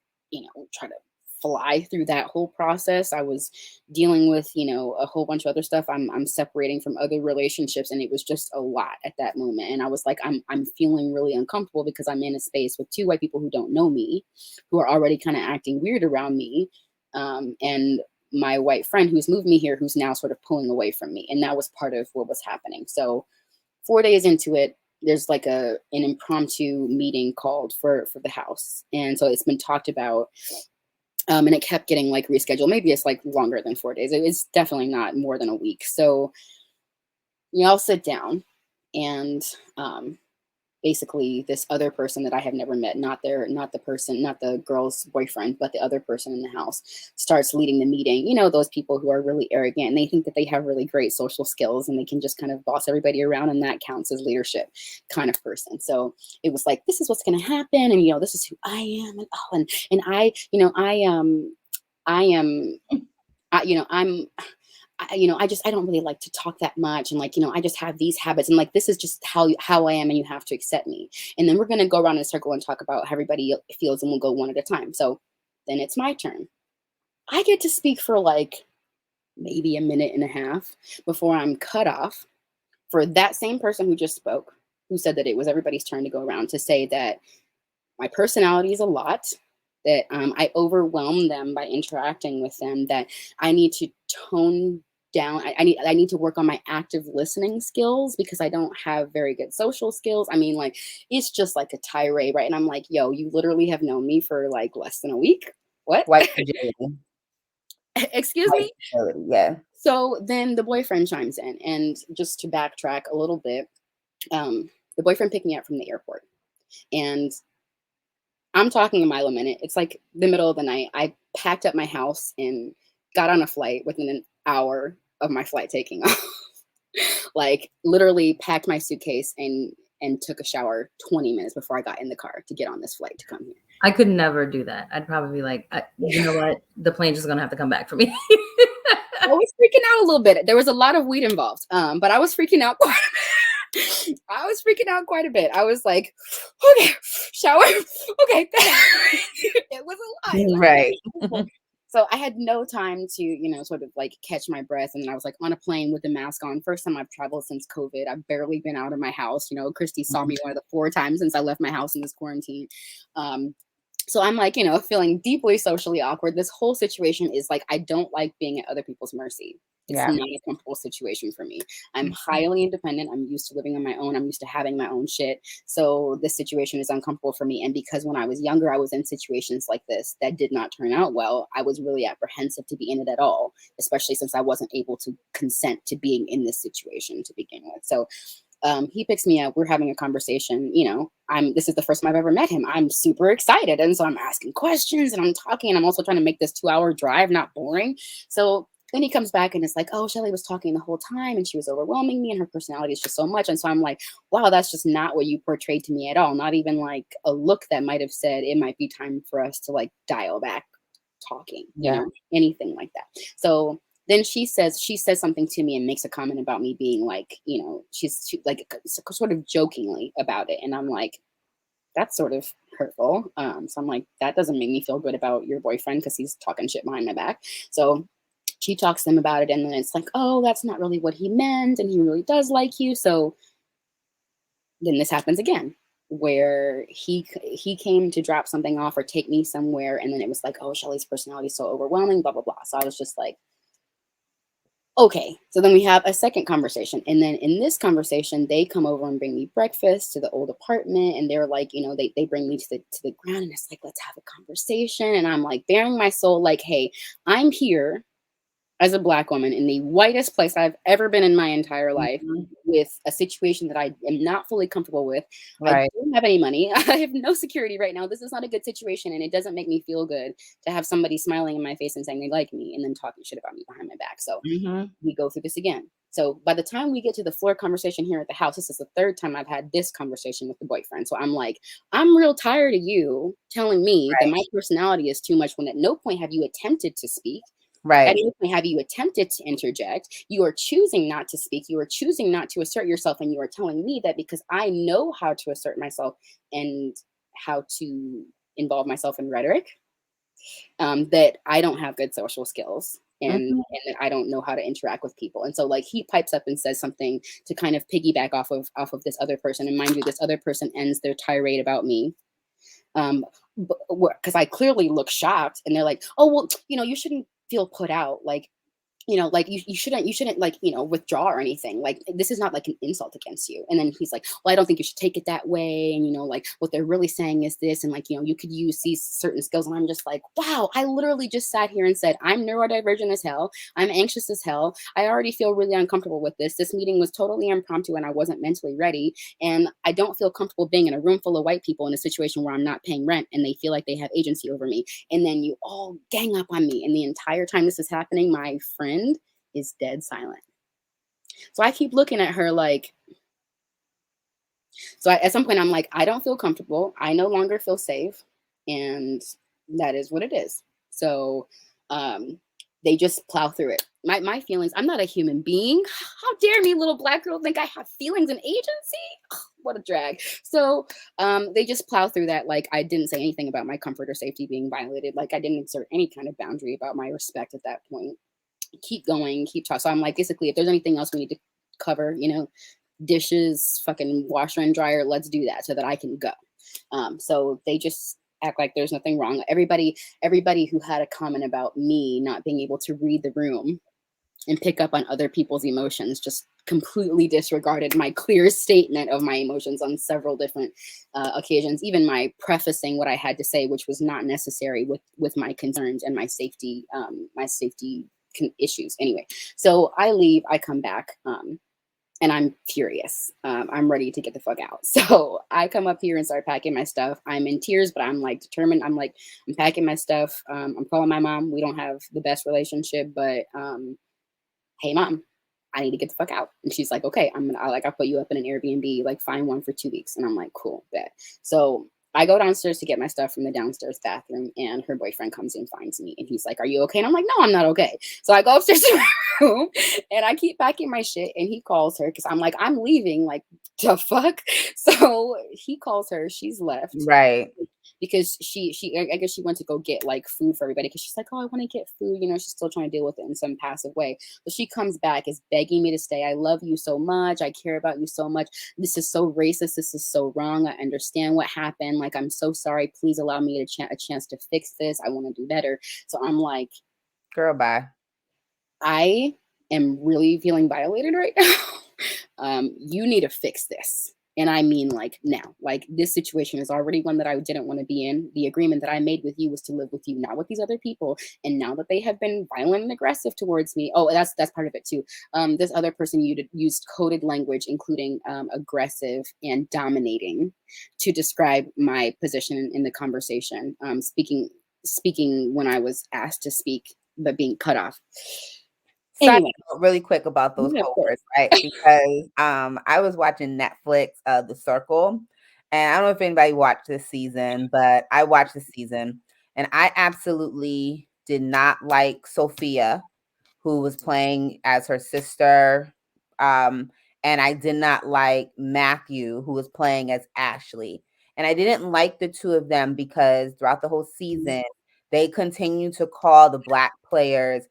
try to fly through that whole process. I was dealing with, a whole bunch of other stuff. I'm separating from other relationships, and it was just a lot at that moment. And I was like, I'm feeling really uncomfortable, because I'm in a space with two white people who don't know me, who are already kind of acting weird around me. And my white friend who's moved me here, who's now sort of pulling away from me. And that was part of what was happening. So 4 days into it, there's like an impromptu meeting called for the house. And so it's been talked about. And it kept getting like rescheduled. Maybe it's like longer than 4 days. It's definitely not more than a week. So I'll sit down, and basically this other person that I have never met, not the girl's boyfriend, but the other person in the house, starts leading the meeting. Those people who are really arrogant, and they think that they have really great social skills and they can just kind of boss everybody around, and that counts as leadership kind of person. So it was like, this is what's going to happen. And, this is who I am. And I I don't really like to talk that much. And like, I just have these habits, and like, this is just how I am, and you have to accept me. And then we're going to go around in a circle and talk about how everybody feels, and we'll go one at a time. So then it's my turn. I get to speak for like maybe a minute and a half before I'm cut off for that same person who just spoke, who said that it was everybody's turn to go around, to say that my personality is a lot, that I overwhelm them by interacting with them, that I need to tone down. I need to work on my active listening skills, because I don't have very good social skills. I mean, like, it's just like a tirade, right? And I'm like, yo, you literally have known me for like less than a week. What? White fragility. Excuse White me? fragility, yeah. So then the boyfriend chimes in, and just to backtrack a little bit, the boyfriend picked me up from the airport, and I'm talking a mile a minute. It's like the middle of the night. I packed up my house and got on a flight within an hour of my flight taking off. Like literally packed my suitcase and took a shower 20 minutes before I got in the car to get on this flight to come here. I could never do that. I'd probably be like, you know what? The plane's just gonna have to come back for me. I was freaking out a little bit. There was a lot of weed involved, but I was freaking out quite a bit. I was freaking out quite a bit. I was like, okay, shower. Okay. It was a lot. Right. So I had no time to, you know, sort of like catch my breath. And then I was like on a plane with the mask on. First time I've traveled since COVID. I've barely been out of my house. You know, Christy saw me one of the 4 times since I left my house in this quarantine. So I'm like, you know, feeling deeply socially awkward. This whole situation is like, I don't like being at other people's mercy. It's not a comfortable situation for me. I'm highly independent. I'm used to living on my own. I'm used to having my own shit. So this situation is uncomfortable for me. And because when I was younger, I was in situations like this that did not turn out well, I was really apprehensive to be in it at all, especially since I wasn't able to consent to being in this situation to begin with. So he picks me up. We're having a conversation. You know, this is the first time I've ever met him. I'm super excited. And so I'm asking questions and I'm talking, and I'm also trying to make this 2-hour drive not boring. So then he comes back and it's like, oh, Shelly was talking the whole time and she was overwhelming me and her personality is just so much. And so I'm like, wow, that's just not what you portrayed to me at all. Not even like a look that might have said it might be time for us to like dial back talking, you know, anything like that. So then she says something to me and makes a comment about me being like, you know, she's like sort of jokingly about it. And I'm like, that's sort of hurtful. So I'm like, that doesn't make me feel good about your boyfriend because he's talking shit behind my back. So she talks to them about it, and then it's like, oh, that's not really what he meant, and he really does like you. So then this happens again, where he came to drop something off or take me somewhere, and then it was like, oh, Shelly's personality is so overwhelming, blah, blah, blah. So I was just like, okay. So then we have a second conversation, and then in this conversation, they come over and bring me breakfast to the old apartment, and they're like, you know, they bring me to the ground, and it's like, let's have a conversation, and I'm like, bearing my soul, like, hey, I'm here as a Black woman in the whitest place I've ever been in my entire life, with a situation that I am not fully comfortable with. I don't have any money. I have no security right now. This is not a good situation. And it doesn't make me feel good to have somebody smiling in my face and saying they like me and then talking shit about me behind my back. So we go through this again. So by the time we get to the floor conversation here at the house, this is the 3rd time I've had this conversation with the boyfriend. So I'm like, I'm real tired of you telling me that my personality is too much when at no point have you attempted to speak. At any point have you attempted to interject. You are choosing not to speak. You are choosing not to assert yourself. And you are telling me that because I know how to assert myself and how to involve myself in rhetoric, that I don't have good social skills and that I don't know how to interact with people. And so like he pipes up and says something to kind of piggyback off of this other person. And mind you, this other person ends their tirade about me. Because I clearly look shocked, and they're like, oh, well, you know, you shouldn't feel put out, like, you know, like you shouldn't like, you know, withdraw or anything. Like, this is not like an insult against you. And then he's like, well, I don't think you should take it that way. And, you know, like what they're really saying is this. And like, you know, you could use these certain skills. And I'm just like, wow, I literally just sat here and said, I'm neurodivergent as hell. I'm anxious as hell. I already feel really uncomfortable with this. This meeting was totally impromptu and I wasn't mentally ready. And I don't feel comfortable being in a room full of white people in a situation where I'm not paying rent and they feel like they have agency over me. And then you all gang up on me. And the entire time this is happening, my friend is dead silent. So I keep looking at her like, at some point I'm like, I don't feel comfortable. I no longer feel safe. And that is what it is. So they just plow through it. My feelings, I'm not a human being. How dare me, little Black girl, think I have feelings and agency? Oh, what a drag. So they just plow through that. Like I didn't say anything about my comfort or safety being violated. Like I didn't exert any kind of boundary about my respect at that point. Keep going, keep talking. So I'm like, basically, if there's anything else we need to cover, you know, dishes, fucking washer and dryer, let's do that so that I can go. So they just act like there's nothing wrong. Everybody who had a comment about me not being able to read the room and pick up on other people's emotions just completely disregarded my clear statement of my emotions on several different occasions, even my prefacing what I had to say, which was not necessary with my concerns and my safety issues. Anyway, so I leave, I come back, and I'm furious. I'm ready to get the fuck out. So I come up here and start packing my stuff. I'm in tears, but I'm like determined. I'm packing my stuff. I'm calling my mom. We don't have the best relationship, but hey mom, I need to get the fuck out. And she's like, okay, I'll put you up in an Airbnb, like find one for 2 weeks. And I'm like, cool, bet. So I go downstairs to get my stuff from the downstairs bathroom, and her boyfriend comes and finds me, and he's like, are you okay? And I'm like, no, I'm not okay. So I go upstairs to my room and I keep packing my shit, and he calls her because I'm like, I'm leaving, like the fuck. So he calls her, she's left. Right. Because I guess she went to go get like food for everybody, because she's like, oh, I want to get food, you know, she's still trying to deal with it in some passive way. But she comes back, is begging me to stay. I love you so much, I care about you so much, this is so racist, this is so wrong, I understand what happened, like I'm so sorry, please allow me a chance to fix this, I want to do better. So I'm like, girl, bye. I am really feeling violated right now. You need to fix this. And I mean, like now, like this situation is already one that I didn't want to be in. The agreement that I made with you was to live with you, not with these other people. And now that they have been violent and aggressive towards me, oh, that's part of it too. This other person used coded language, including aggressive and dominating, to describe my position in the conversation. Speaking when I was asked to speak, but being cut off. Anyway, really quick about those Yeah, cohorts, right? Because I was watching Netflix, The Circle, and I don't know if anybody watched this season, but I watched the season, and I absolutely did not like Sophia, who was playing as her sister, and I did not like Matthew, who was playing as Ashley, and I didn't like the two of them because throughout the whole season, they continued to call the Black players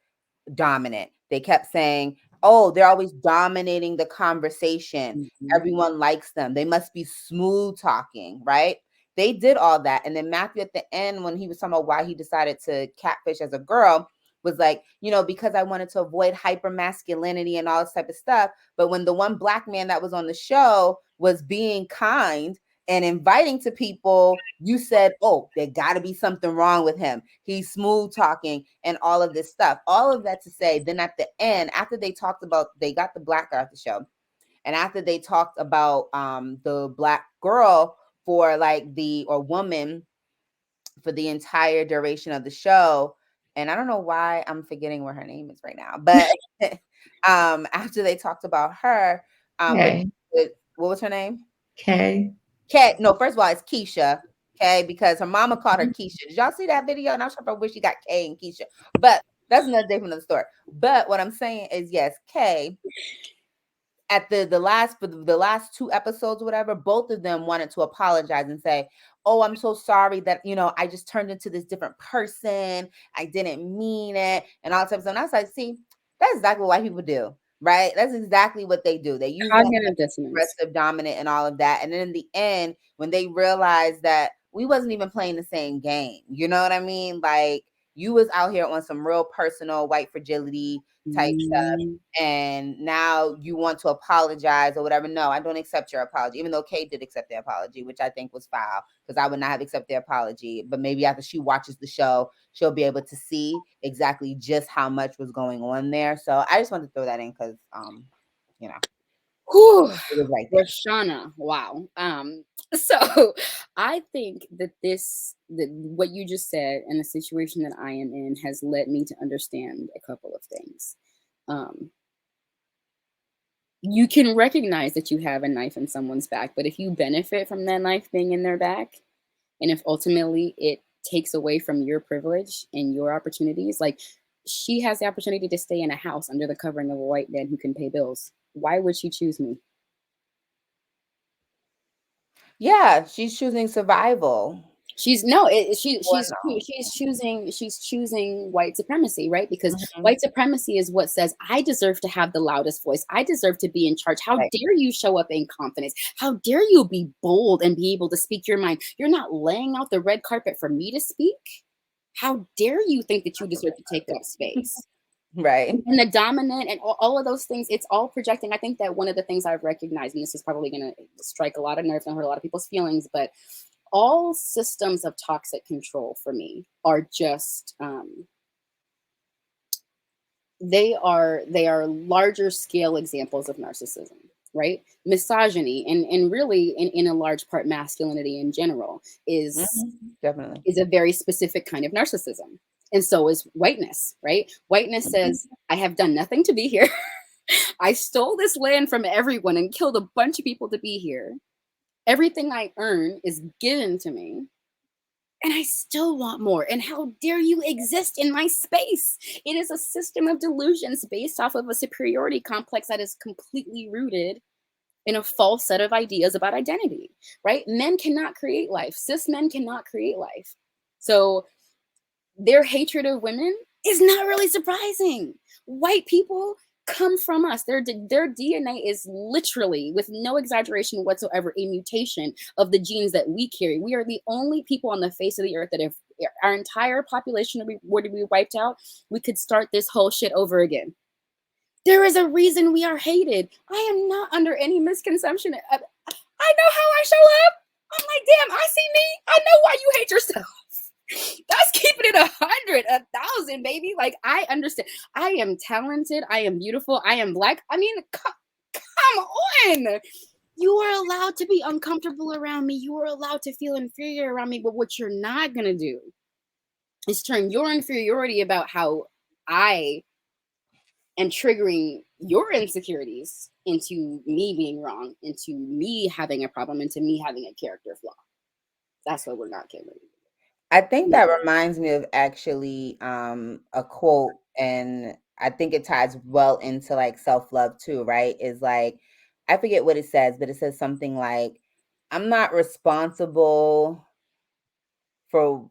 dominant. They kept saying, oh, they're always dominating the conversation. Everyone likes them. They must be smooth talking, right? They did all that. And then Matthew at the end, when he was talking about why he decided to catfish as a girl, was like, you know, because I wanted to avoid hyper masculinity and all this type of stuff. But when the one Black man that was on the show was being kind and inviting to people, you said, oh, there got to be something wrong with him. He's smooth talking and all of this stuff. All of that to say, then at the end, after they talked about, they got the Black guy at the show. And after they talked about the Black girl for like or woman for the entire duration of the show. And I don't know why I'm forgetting what her name is right now, but after they talked about her, Okay. what was her name? Okay. No, first of all, it's Keisha. Okay, because her mama called her Keisha. Did y'all see that video? And I'm sure I wish she got K and Keisha, but that's another day from another story. But what I'm saying is, yes, K. At the last 2 episodes or whatever, both of them wanted to apologize and say, oh, I'm so sorry that, you know, I just turned into this different person. I didn't mean it. And all that type of stuff. And I was like, see, that's exactly what white people do, right? That's exactly what they do. They use that aggressive, dominant, and all of that. And then in the end, when they realized that we wasn't even playing the same game, you know what I mean? Like, you was out here on some real personal white fragility type stuff, and now you want to apologize or whatever. No, I don't accept your apology, even though Kate did accept the apology, which I think was foul, because I would not have accepted the apology. But maybe after she watches the show, she'll be able to see exactly just how much was going on there. So I just wanted to throw that in because you know. Whew, right, Roshana, wow. So I think that what you just said and the situation that I am in has led me to understand a couple of things. You can recognize that you have a knife in someone's back, but if you benefit from that knife being in their back, and if ultimately it takes away from your privilege and your opportunities, like she has the opportunity to stay in a house under the covering of a white man who can pay bills. Why would she choose me? Yeah, she's choosing survival. She's choosing white supremacy, right? Because white supremacy is what says, I deserve to have the loudest voice. I deserve to be in charge. How dare you show up in confidence? How dare you be bold and be able to speak your mind? You're not laying out the red carpet for me to speak. How dare you think that you deserve to take up space? Right. And the dominant and all of those things, it's all projecting. I think that one of the things I've recognized, and this is probably going to strike a lot of nerves and hurt a lot of people's feelings, but all systems of toxic control for me are just they are larger scale examples of narcissism, right? Misogyny and really in a large part masculinity in general Definitely. is a very specific kind of narcissism. And so is whiteness, right? Whiteness says, I have done nothing to be here. I stole this land from everyone and killed a bunch of people to be here. Everything I earn is given to me. And I still want more. And how dare you exist in my space? It is a system of delusions based off of a superiority complex that is completely rooted in a false set of ideas about identity, right? Men cannot create life. Cis men cannot create life. So their hatred of women is not really surprising. White people come from us. Their DNA is literally, with no exaggeration whatsoever, a mutation of the genes that we carry. We are the only people on the face of the earth that if our entire population were to be wiped out, we could start this whole shit over again. There is a reason we are hated. I am not under any misconception. I know how I show up. I'm like, damn, I see me. I know why you hate yourself. That's keeping it 100, 1,000, baby. Like, I understand. I am talented. I am beautiful. I am Black. I mean, come on. You are allowed to be uncomfortable around me. You are allowed to feel inferior around me. But what you're not going to do is turn your inferiority about how I am triggering your insecurities into me being wrong, into me having a problem, into me having a character flaw. That's what we're not getting ready to do. I think that reminds me of actually a quote, and I think it ties well into like self-love too, right? Is like, I forget what it says, but it says something like, I'm not responsible for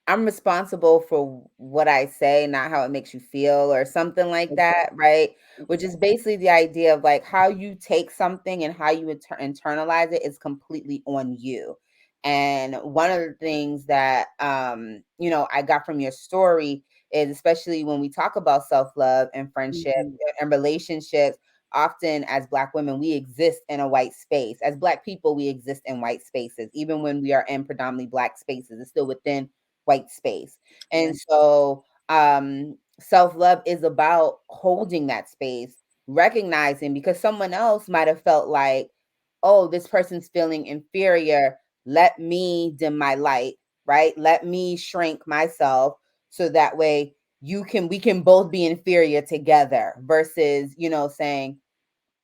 I'm responsible for what I say, not how it makes you feel, or something like that, right? Which is basically the idea of like how you take something and how you internalize it is completely on you. And one of the things that I got from your story is, especially when we talk about self-love and friendship and relationships, often as Black women, we exist in a white space. As Black people, we exist in white spaces. Even when we are in predominantly Black spaces, it's still within white space. And so self-love is about holding that space, recognizing, because someone else might have felt like, oh, this person's feeling inferior. Let me dim my light, right? Let me shrink myself so that way we can both be inferior together, versus, saying,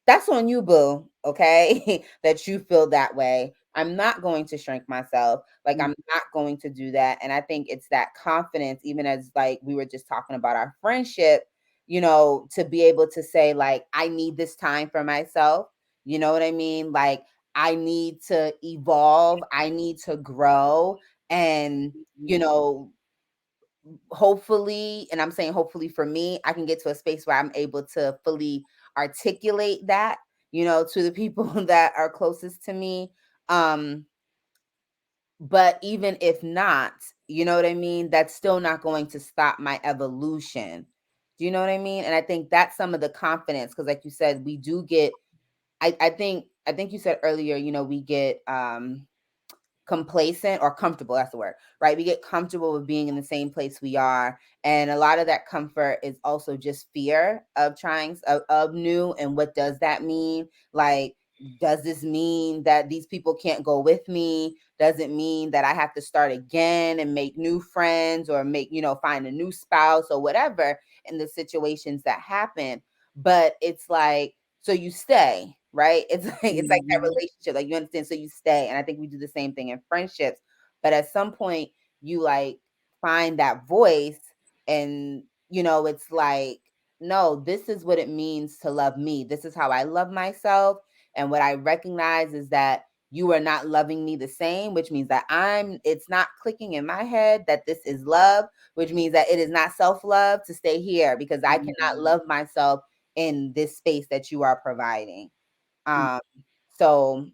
that's on you, boo, okay? That you feel that way. I'm not going to shrink myself. Like, I'm not going to do that. And I think it's that confidence, even as like we were just talking about our friendship, to be able to say, like, I need this time for myself. You know what I mean? Like, I need to evolve. I need to grow. And, hopefully, and I'm saying hopefully for me, I can get to a space where I'm able to fully articulate that, to the people that are closest to me. But even if not, you know what I mean? That's still not going to stop my evolution. Do you know what I mean? And I think that's some of the confidence, because like you said, we do get, I think you said earlier, we get complacent or comfortable, that's the word, right? We get comfortable with being in the same place we are, and a lot of that comfort is also just fear of trying of new. And what does that mean? Like, does this mean that these people can't go with me? Does it mean that I have to start again and make new friends, or make, find a new spouse or whatever in the situations that happen? But it's like, so you stay, right? It's like that relationship, like, you understand, so you stay. And I think we do the same thing in friendships. But at some point, you like find that voice, and it's like, no, this is what it means to love me. This is how I love myself. And what I recognize is that you are not loving me the same, which means that it's not clicking in my head that this is love, which means that it is not self-love to stay here, because I cannot love myself in this space that you are providing. So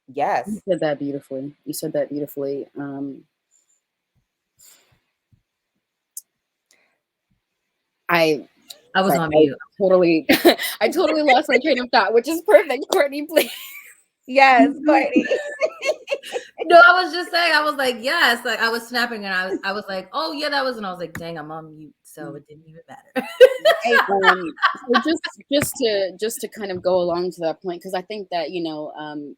yes. You said that beautifully. I was on mute. I totally lost my train of thought, which is perfect. Courtney, please. Yes, Courtney. No, I was just saying, I was like, yes, like I was snapping, and I was like, oh yeah, that was, and I was like, dang, I'm on mute. so it didn't even matter. Right. So just to kind of go along to that point, because I think that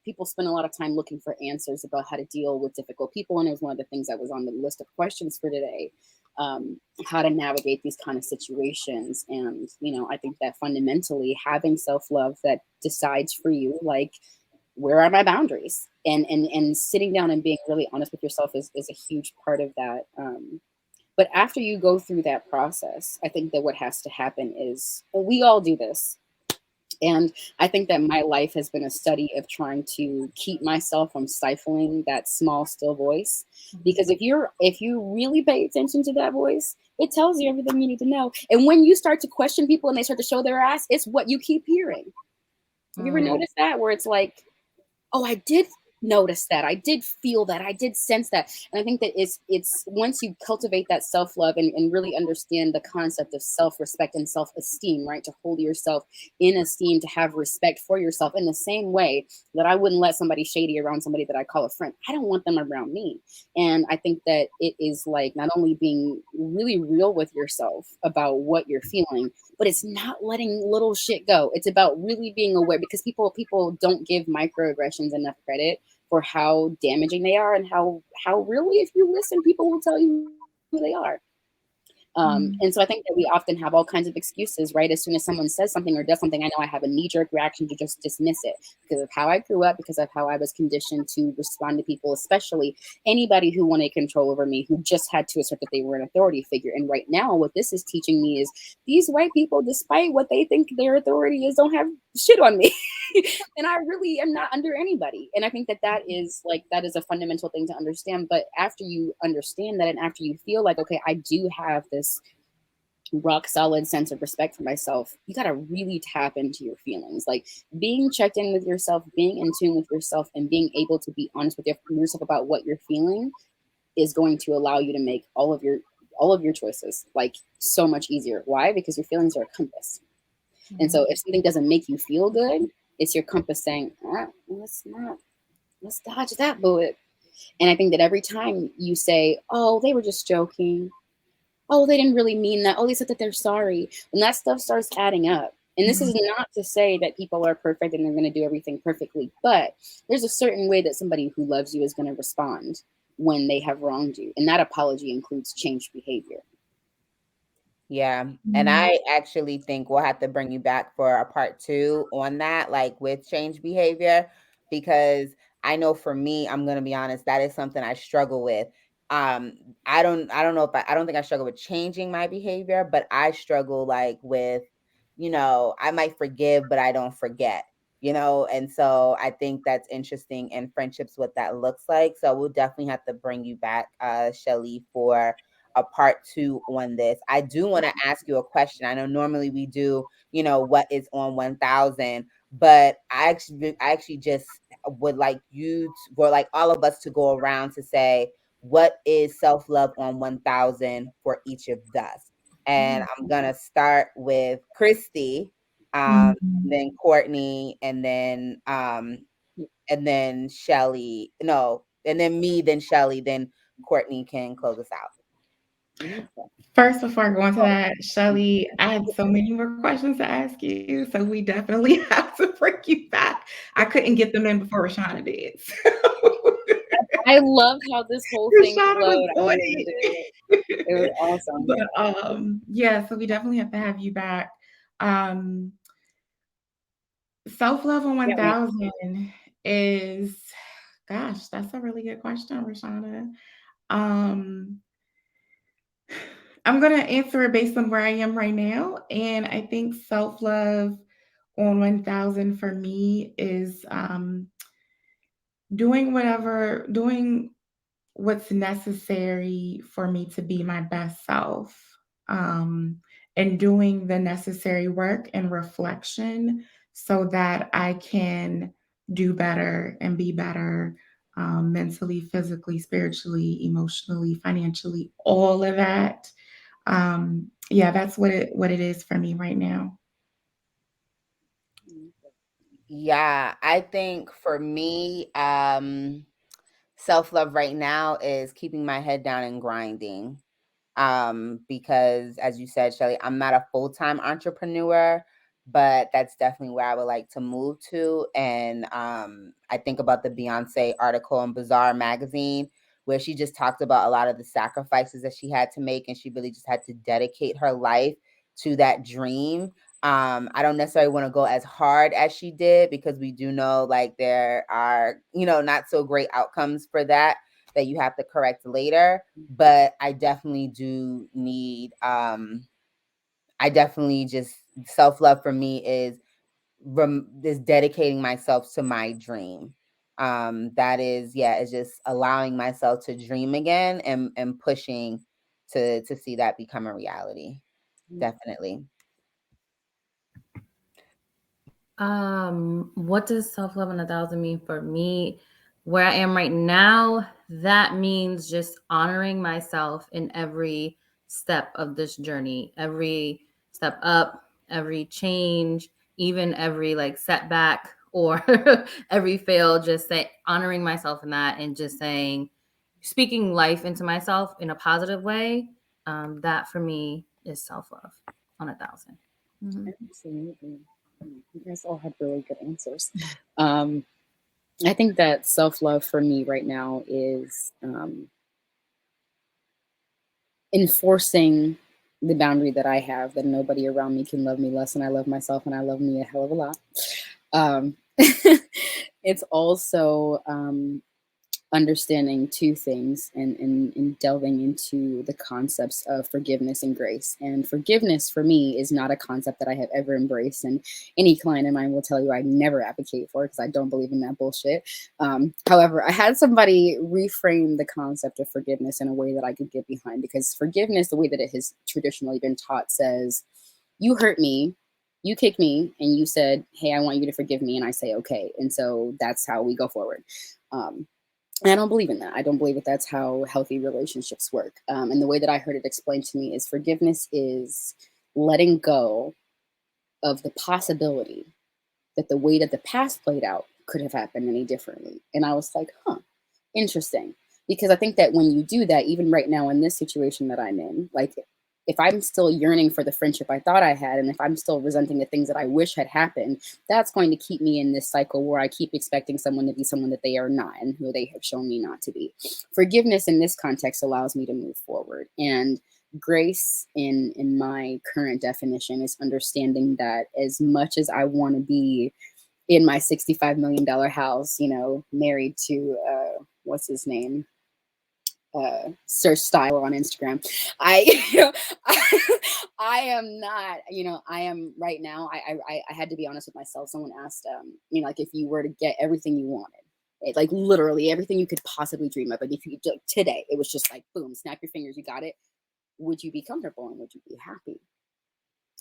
people spend a lot of time looking for answers about how to deal with difficult people, and it was one of the things that was on the list of questions for today, how to navigate these kind of situations. And I think that fundamentally having self-love that decides for you, like, where are my boundaries, and sitting down and being really honest with yourself is a huge part of that. But after you go through that process, I think that what has to happen is, and we all do this, and I think that my life has been a study of trying to keep myself from stifling that small, still voice. Because if you really pay attention to that voice, it tells you everything you need to know. And when you start to question people and they start to show their ass, it's what you keep hearing. Have you ever noticed that? Where it's like, oh, I did notice that, I did feel that, I did sense that. And I think that it's once you cultivate that self-love and really understand the concept of self-respect and self-esteem, right, to hold yourself in esteem, to have respect for yourself, in the same way that I wouldn't let somebody shady around somebody that I call a friend. I don't want them around me. And I think that it is like not only being really real with yourself about what you're feeling, but it's not letting little shit go. It's about really being aware, because people don't give microaggressions enough credit for how damaging they are, and how really, if you listen, people will tell you who they are. And so I think that we often have all kinds of excuses, right? As soon as someone says something or does something, I know I have a knee-jerk reaction to just dismiss it, because of how I grew up, because of how I was conditioned to respond to people, especially anybody who wanted control over me, who just had to assert that they were an authority figure. And right now, what this is teaching me is these white people, despite what they think their authority is, don't have shit on me. And I really am not under anybody. And I think that is a fundamental thing to understand. But after you understand that, and after you feel like, okay, I do have this rock solid sense of respect for myself, you got to really tap into your feelings. Like, being checked in with yourself, being in tune with yourself, and being able to be honest with yourself about what you're feeling is going to allow you to make all of your choices like so much easier. Why? Because your feelings are a compass. And so if something doesn't make you feel good, it's your compass saying, let's dodge that bullet. And I think that every time you say, oh, they were just joking, oh, they didn't really mean that, oh, they said that they're sorry, when that stuff starts adding up. And this is not to say that people are perfect and they're going to do everything perfectly, but there's a certain way that somebody who loves you is going to respond when they have wronged you. And that apology includes changed behavior. Yeah. And I actually think we'll have to bring you back for a part 2 on that, like with change behavior, because I know for me, I'm going to be honest, that is something I struggle with. I don't know if I don't think I struggle with changing my behavior, but I struggle like with, I might forgive, but I don't forget, and so I think that's interesting in friendships, what that looks like. So we'll definitely have to bring you back, Shelly, for a part 2 on this. I do want to ask you a question. I know normally we do, what is on 1000, but I actually just would like or like all of us to go around to say, what is self-love on 1000 for each of us? And I'm going to start with Christy, then Courtney, and then Shelly. No, and then me, then Shelly, then Courtney can close us out. First, before I go into that, Shelly, I had so many more questions to ask you, so we definitely have to bring you back. I couldn't get them in before Rashana did. I love how this whole thing Rashana was flowed. I doing loved it. It was it. awesome. But yeah, so we definitely have to have you back. Um, Self-love on Can't wait. 1000 is, gosh, that's a really good question, Rashana. Um, I'm gonna answer it based on where I am right now, and I think self-love on 1000 for me is doing what's necessary for me to be my best self, and doing the necessary work and reflection so that I can do better and be better, mentally, physically, spiritually, emotionally, financially, all of that. Yeah, that's what it is for me right now. Yeah, I think for me, self-love right now is keeping my head down and grinding. Because as you said, Shelly, I'm not a full-time entrepreneur, but that's definitely where I would like to move to. And I think about the Beyonce article in Bazaar magazine, where she just talked about a lot of the sacrifices that she had to make, and she really just had to dedicate her life to that dream. I don't necessarily want to go as hard as she did, because we do know like there are, not so great outcomes for that you have to correct later. But I definitely do need, I definitely just, self-love for me is dedicating myself to my dream. That is, it's just allowing myself to dream again, and pushing to see that become a reality. Definitely. What does self-love in 1,000 mean for me? Where I am right now, that means just honoring myself in every step of this journey, every step up, every change, even every like setback or every fail, just say honoring myself in that, and just saying, speaking life into myself in a positive way. That for me is self-love on 1,000. Mm-hmm. Absolutely. You guys all had really good answers. I think that self-love for me right now is enforcing the boundary that I have, that nobody around me can love me less than I love myself, and I love me a hell of a lot. It's also understanding two things, and delving into the concepts of forgiveness and grace. And forgiveness for me is not a concept that I have ever embraced, and any client of mine will tell you I never advocate for it, because I don't believe in that bullshit. However, I had somebody reframe the concept of forgiveness in a way that I could get behind, because forgiveness, the way that it has traditionally been taught, says, you hurt me, you kicked me, and you said, hey, I want you to forgive me, and I say okay, and so that's how we go forward. And I don't believe in that. I don't believe that that's how healthy relationships work. And the way that I heard it explained to me is forgiveness is letting go of the possibility that the way that the past played out could have happened any differently. And I was like, interesting. Because I think that when you do that, even right now in this situation that I'm in, like if I'm still yearning for the friendship I thought I had, and if I'm still resenting the things that I wish had happened, that's going to keep me in this cycle where I keep expecting someone to be someone that they are not, and who they have shown me not to be. Forgiveness in this context allows me to move forward. And grace in my current definition is understanding that as much as I want to be in my $65 million house, married to, what's his name? Search style on Instagram. I am not, I am right now. I had to be honest with myself. Someone asked, like if you were to get everything you wanted, like literally everything you could possibly dream of, and if you like today, it was just like, boom, snap your fingers, you got it. Would you be comfortable, and would you be happy?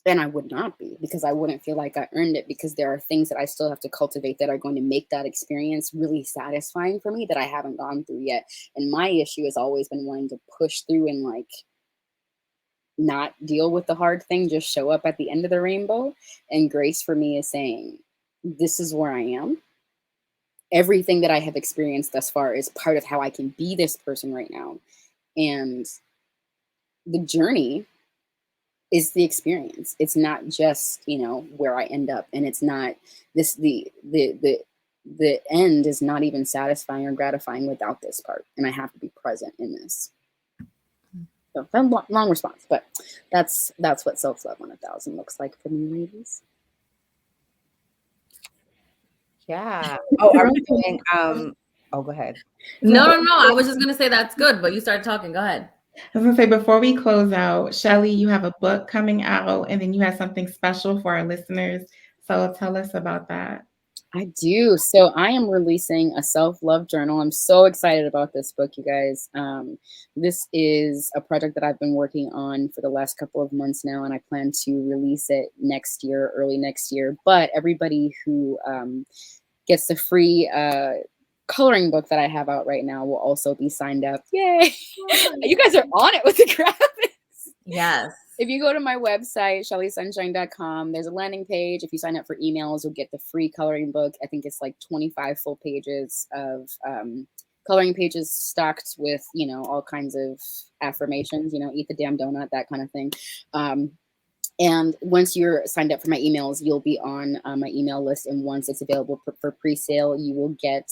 And I would not be, because I wouldn't feel like I earned it, because there are things that I still have to cultivate that are going to make that experience really satisfying for me that I haven't gone through yet. And my issue has always been wanting to push through and like not deal with the hard thing, just show up at the end of the rainbow. And grace for me is saying, this is where I am. Everything that I have experienced thus far is part of how I can be this person right now. And the journey is the experience. It's not just, where I end up. And it's not this, the end is not even satisfying or gratifying without this part. And I have to be present in this. So long response, but that's what self-love on 1,000 looks like for me, ladies. Yeah. Oh, are we doing, oh, go ahead. No. I was just going to say that's good, but you started talking. Go ahead. I was going to say, before we close out, Shelly, you have a book coming out, and then you have something special for our listeners. So tell us about that. I do. So I am releasing a self-love journal. I'm so excited about this book, you guys. This is a project that I've been working on for the last couple of months now, and I plan to release it next year, early next year. But everybody who gets the free coloring book that I have out right now will also be signed up. Yay! You guys are on it with the graphics. Yes. If you go to my website, shellysunshine.com, there's a landing page. If you sign up for emails, you'll get the free coloring book. I think it's like 25 full pages of coloring pages stocked with, all kinds of affirmations, eat the damn donut, that kind of thing. And once you're signed up for my emails, you'll be on my email list. And once it's available for pre-sale, you will get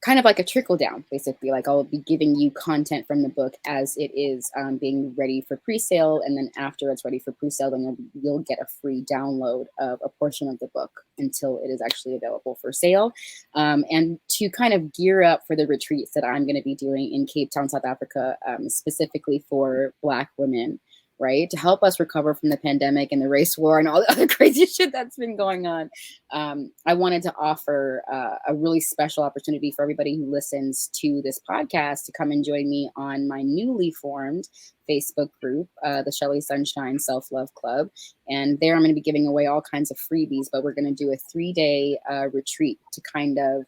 kind of like a trickle down, basically. Like I'll be giving you content from the book as it is being ready for pre-sale, and then after it's ready for pre-sale, then you'll get a free download of a portion of the book until it is actually available for sale. And to kind of gear up for the retreats that I'm going to be doing in Cape Town, South Africa, specifically for Black women, right? To help us recover from the pandemic and the race war and all the other crazy shit that's been going on. I wanted to offer a really special opportunity for everybody who listens to this podcast to come and join me on my newly formed Facebook group, the Shelly Sunshine Self-Love Club. And there I'm going to be giving away all kinds of freebies, but we're going to do a 3-day retreat to kind of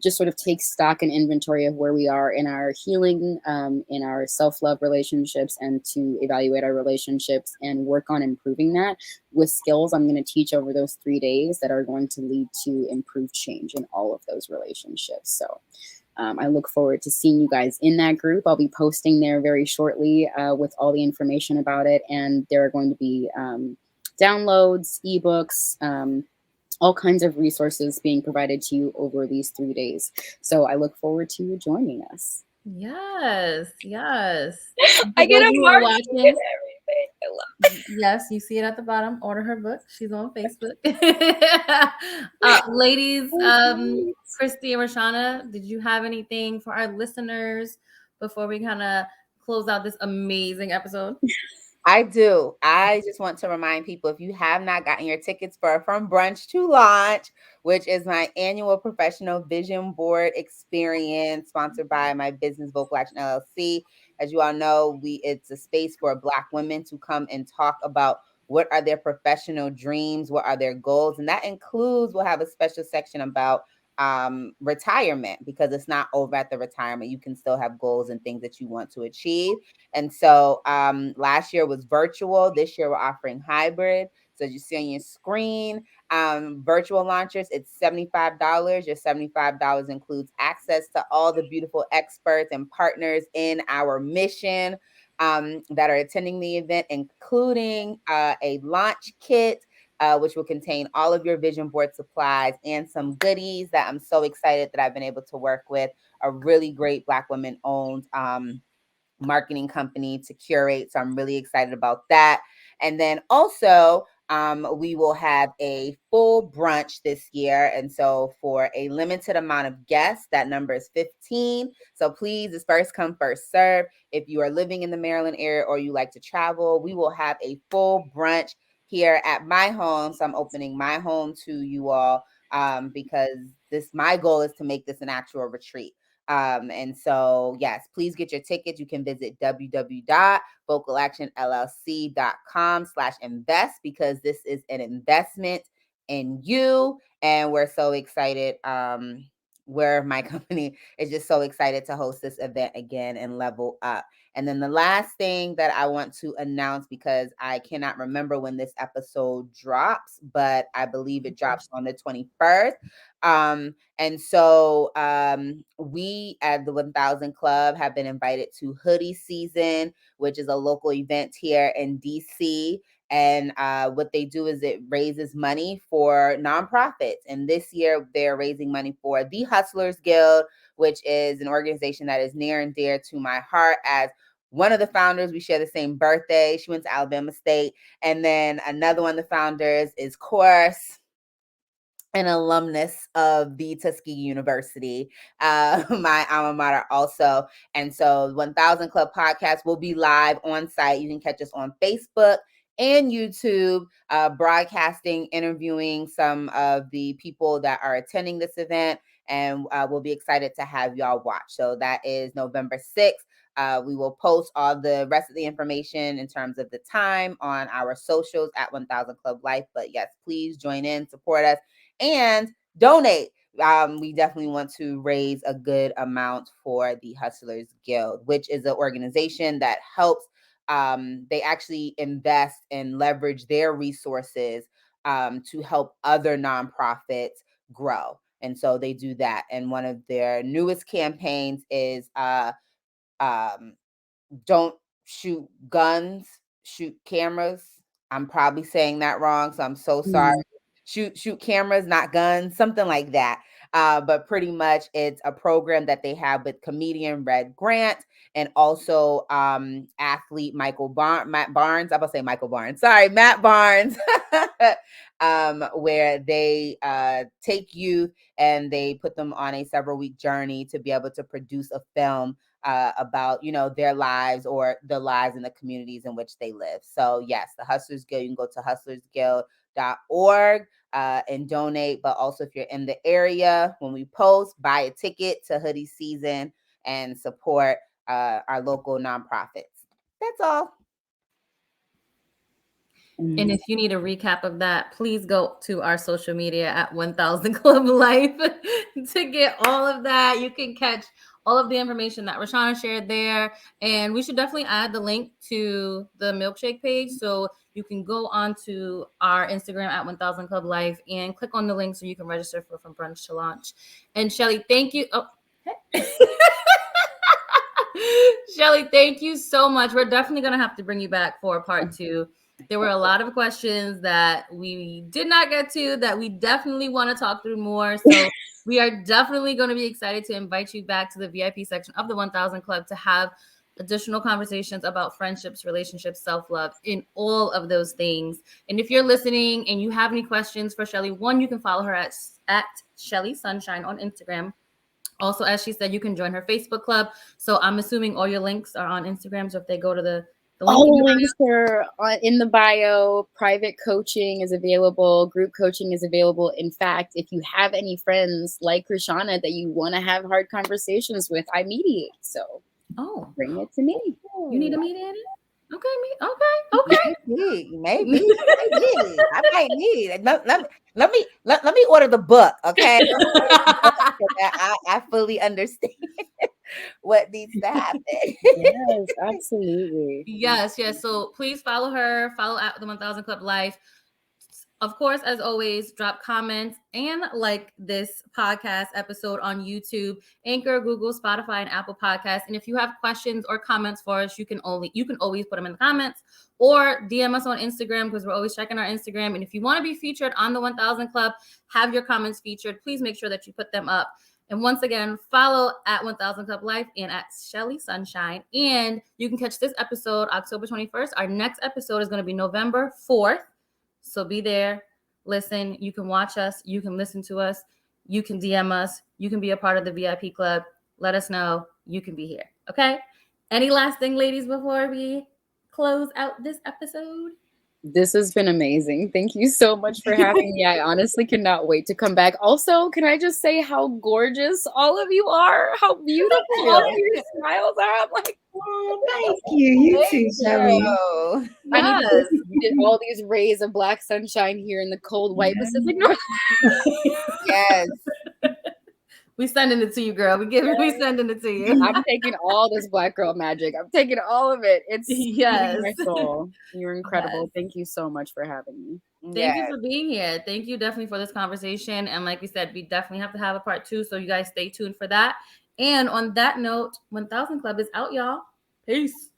just sort of take stock and inventory of where we are in our healing, in our self-love relationships, and to evaluate our relationships and work on improving that with skills I'm going to teach over those 3 days that are going to lead to improved change in all of those relationships. So I look forward to seeing you guys in that group. I'll be posting there very shortly with all the information about it. And there are going to be downloads, ebooks, all kinds of resources being provided to you over these 3 days. So I look forward to you joining us. Yes. I get a mark and everything. I love. Yes, you see it at the bottom. Order her book. She's on Facebook. Ladies, Christy and Rashana, did you have anything for our listeners before we kind of close out this amazing episode? I do. I just want to remind people, if you have not gotten your tickets for From Brunch to Launch, which is my annual professional vision board experience sponsored by my business, Vocal Action LLC. As you all know, it's a space for Black women to come and talk about what are their professional dreams, what are their goals. And that includes, we'll have a special section about retirement, because it's not over at the retirement. You can still have goals and things that you want to achieve. And so last year was virtual. This year we're offering hybrid. So as you see on your screen, virtual launchers, it's $75. Your $75 includes access to all the beautiful experts and partners in our mission that are attending the event, including a launch kit, which will contain all of your vision board supplies and some goodies that I'm so excited that I've been able to work with a really great Black women-owned marketing company to curate. So I'm really excited about that. And then also, we will have a full brunch this year. And so for a limited amount of guests, that number is 15. So please, it's first come, first serve. If you are living in the Maryland area or you like to travel, we will have a full brunch here at my home. So I'm opening my home to you all because my goal is to make this an actual retreat. And so, yes, please get your tickets. You can visit www.vocalactionllc.com/invest, because this is an investment in you. And we're so excited. Where my company is just so excited to host this event again and level up. And then the last thing that I want to announce, because I cannot remember when this episode drops, but I believe it drops on the 21st. And so we at the 1000 Club have been invited to Hoodie Season, which is a local event here in DC. And what they do is it raises money for nonprofits. And this year they're raising money for the Hustlers Guild, which is an organization that is near and dear to my heart. As one of the founders, we share the same birthday. She went to Alabama State. And then another one of the founders is Course, an alumnus of the Tuskegee University, my alma mater also. And so 1000 Club podcast will be live on site. You can catch us on Facebook and YouTube, broadcasting, interviewing some of the people that are attending this event. And we'll be excited to have y'all watch. So that is November 6th. We will post all the rest of the information in terms of the time on our socials at 1000 Club Life. But yes, please join in, support us, and donate. We definitely want to raise a good amount for the Hustlers Guild, which is an organization that helps. They actually invest and leverage their resources to help other nonprofits grow. And so they do that. And one of their newest campaigns is um, don't shoot guns, shoot cameras. I'm probably saying that wrong, so I'm so sorry. Mm. Shoot cameras, not guns, something like that. But pretty much it's a program that they have with comedian Red Grant and also athlete Matt Barnes. I'm gonna say Michael Barnes. Sorry, Matt Barnes. Where they take youth and they put them on a several week journey to be able to produce a film about their lives or the lives in the communities in which they live. So yes, the Hustlers Guild. You can go to hustlersguild.org and donate. But also, if you're in the area, when we post, buy a ticket to hoodie season and support our local nonprofits. That's all. And if you need a recap of that, please go to our social media at 1000 Club Life to get all of that. You can catch all of the information that Rashana shared there. And we should definitely add the link to the milkshake page. So you can go on to our Instagram at 1000 Club Life and click on the link so you can register for From Brunch to Launch. And Shelly, thank you. Oh. Shelly, thank you so much. We're definitely going to have to bring you back for part 2. There were a lot of questions that we did not get to that we definitely want to talk through more. So we are definitely going to be excited to invite you back to the VIP section of the 1000 Club to have additional conversations about friendships, relationships, self-love, and all of those things. And if you're listening and you have any questions for Shelly, one, you can follow her at Shelly Sunshine on Instagram. Also, as she said, you can join her Facebook club. So I'm assuming all your links are on Instagram. So if they go to the link all links are in the bio. Private coaching is available. Group coaching is available. In fact, if you have any friends like Krishana that you want to have hard conversations with, I mediate. So bring it to me. You need a mediator? Okay. Maybe. I might need it. Let me order the book, okay? I fully understand what needs to happen. Yes, absolutely. Yes. So please follow her. Follow at the 1000 Club Life. Of course, as always, drop comments and like this podcast episode on YouTube, Anchor, Google, Spotify, and Apple Podcasts. And if you have questions or comments for us, you can always put them in the comments or DM us on Instagram because we're always checking our Instagram. And if you want to be featured on the 1000 Club, have your comments featured. Please make sure that you put them up. And once again, follow at 1000 Club Life and at Shelly Sunshine. And you can catch this episode October 21st. Our next episode is going to be November 4th. So be there, listen, you can watch us, you can listen to us, you can DM us, you can be a part of the VIP club. Let us know you can be here. Okay? Any last thing, ladies, before we close out this episode? This has been amazing. Thank you so much for having me. I honestly cannot wait to come back. Also, can I just say how gorgeous all of you are? How beautiful all of your smiles are. I'm like, oh, thank you. You too, Shelly. I need to get all these rays of black sunshine here in the cold white Pacific Northwest. Yes. We sending it to you, girl. We sending it to you. I'm taking all this black girl magic. I'm taking all of it. It's my soul. You're incredible. Yes. Thank you so much for having me. Thank you for being here. Thank you definitely for this conversation. And like we said, we definitely have to have a part 2. So you guys stay tuned for that. And on that note, 1000 Club is out, y'all. Peace.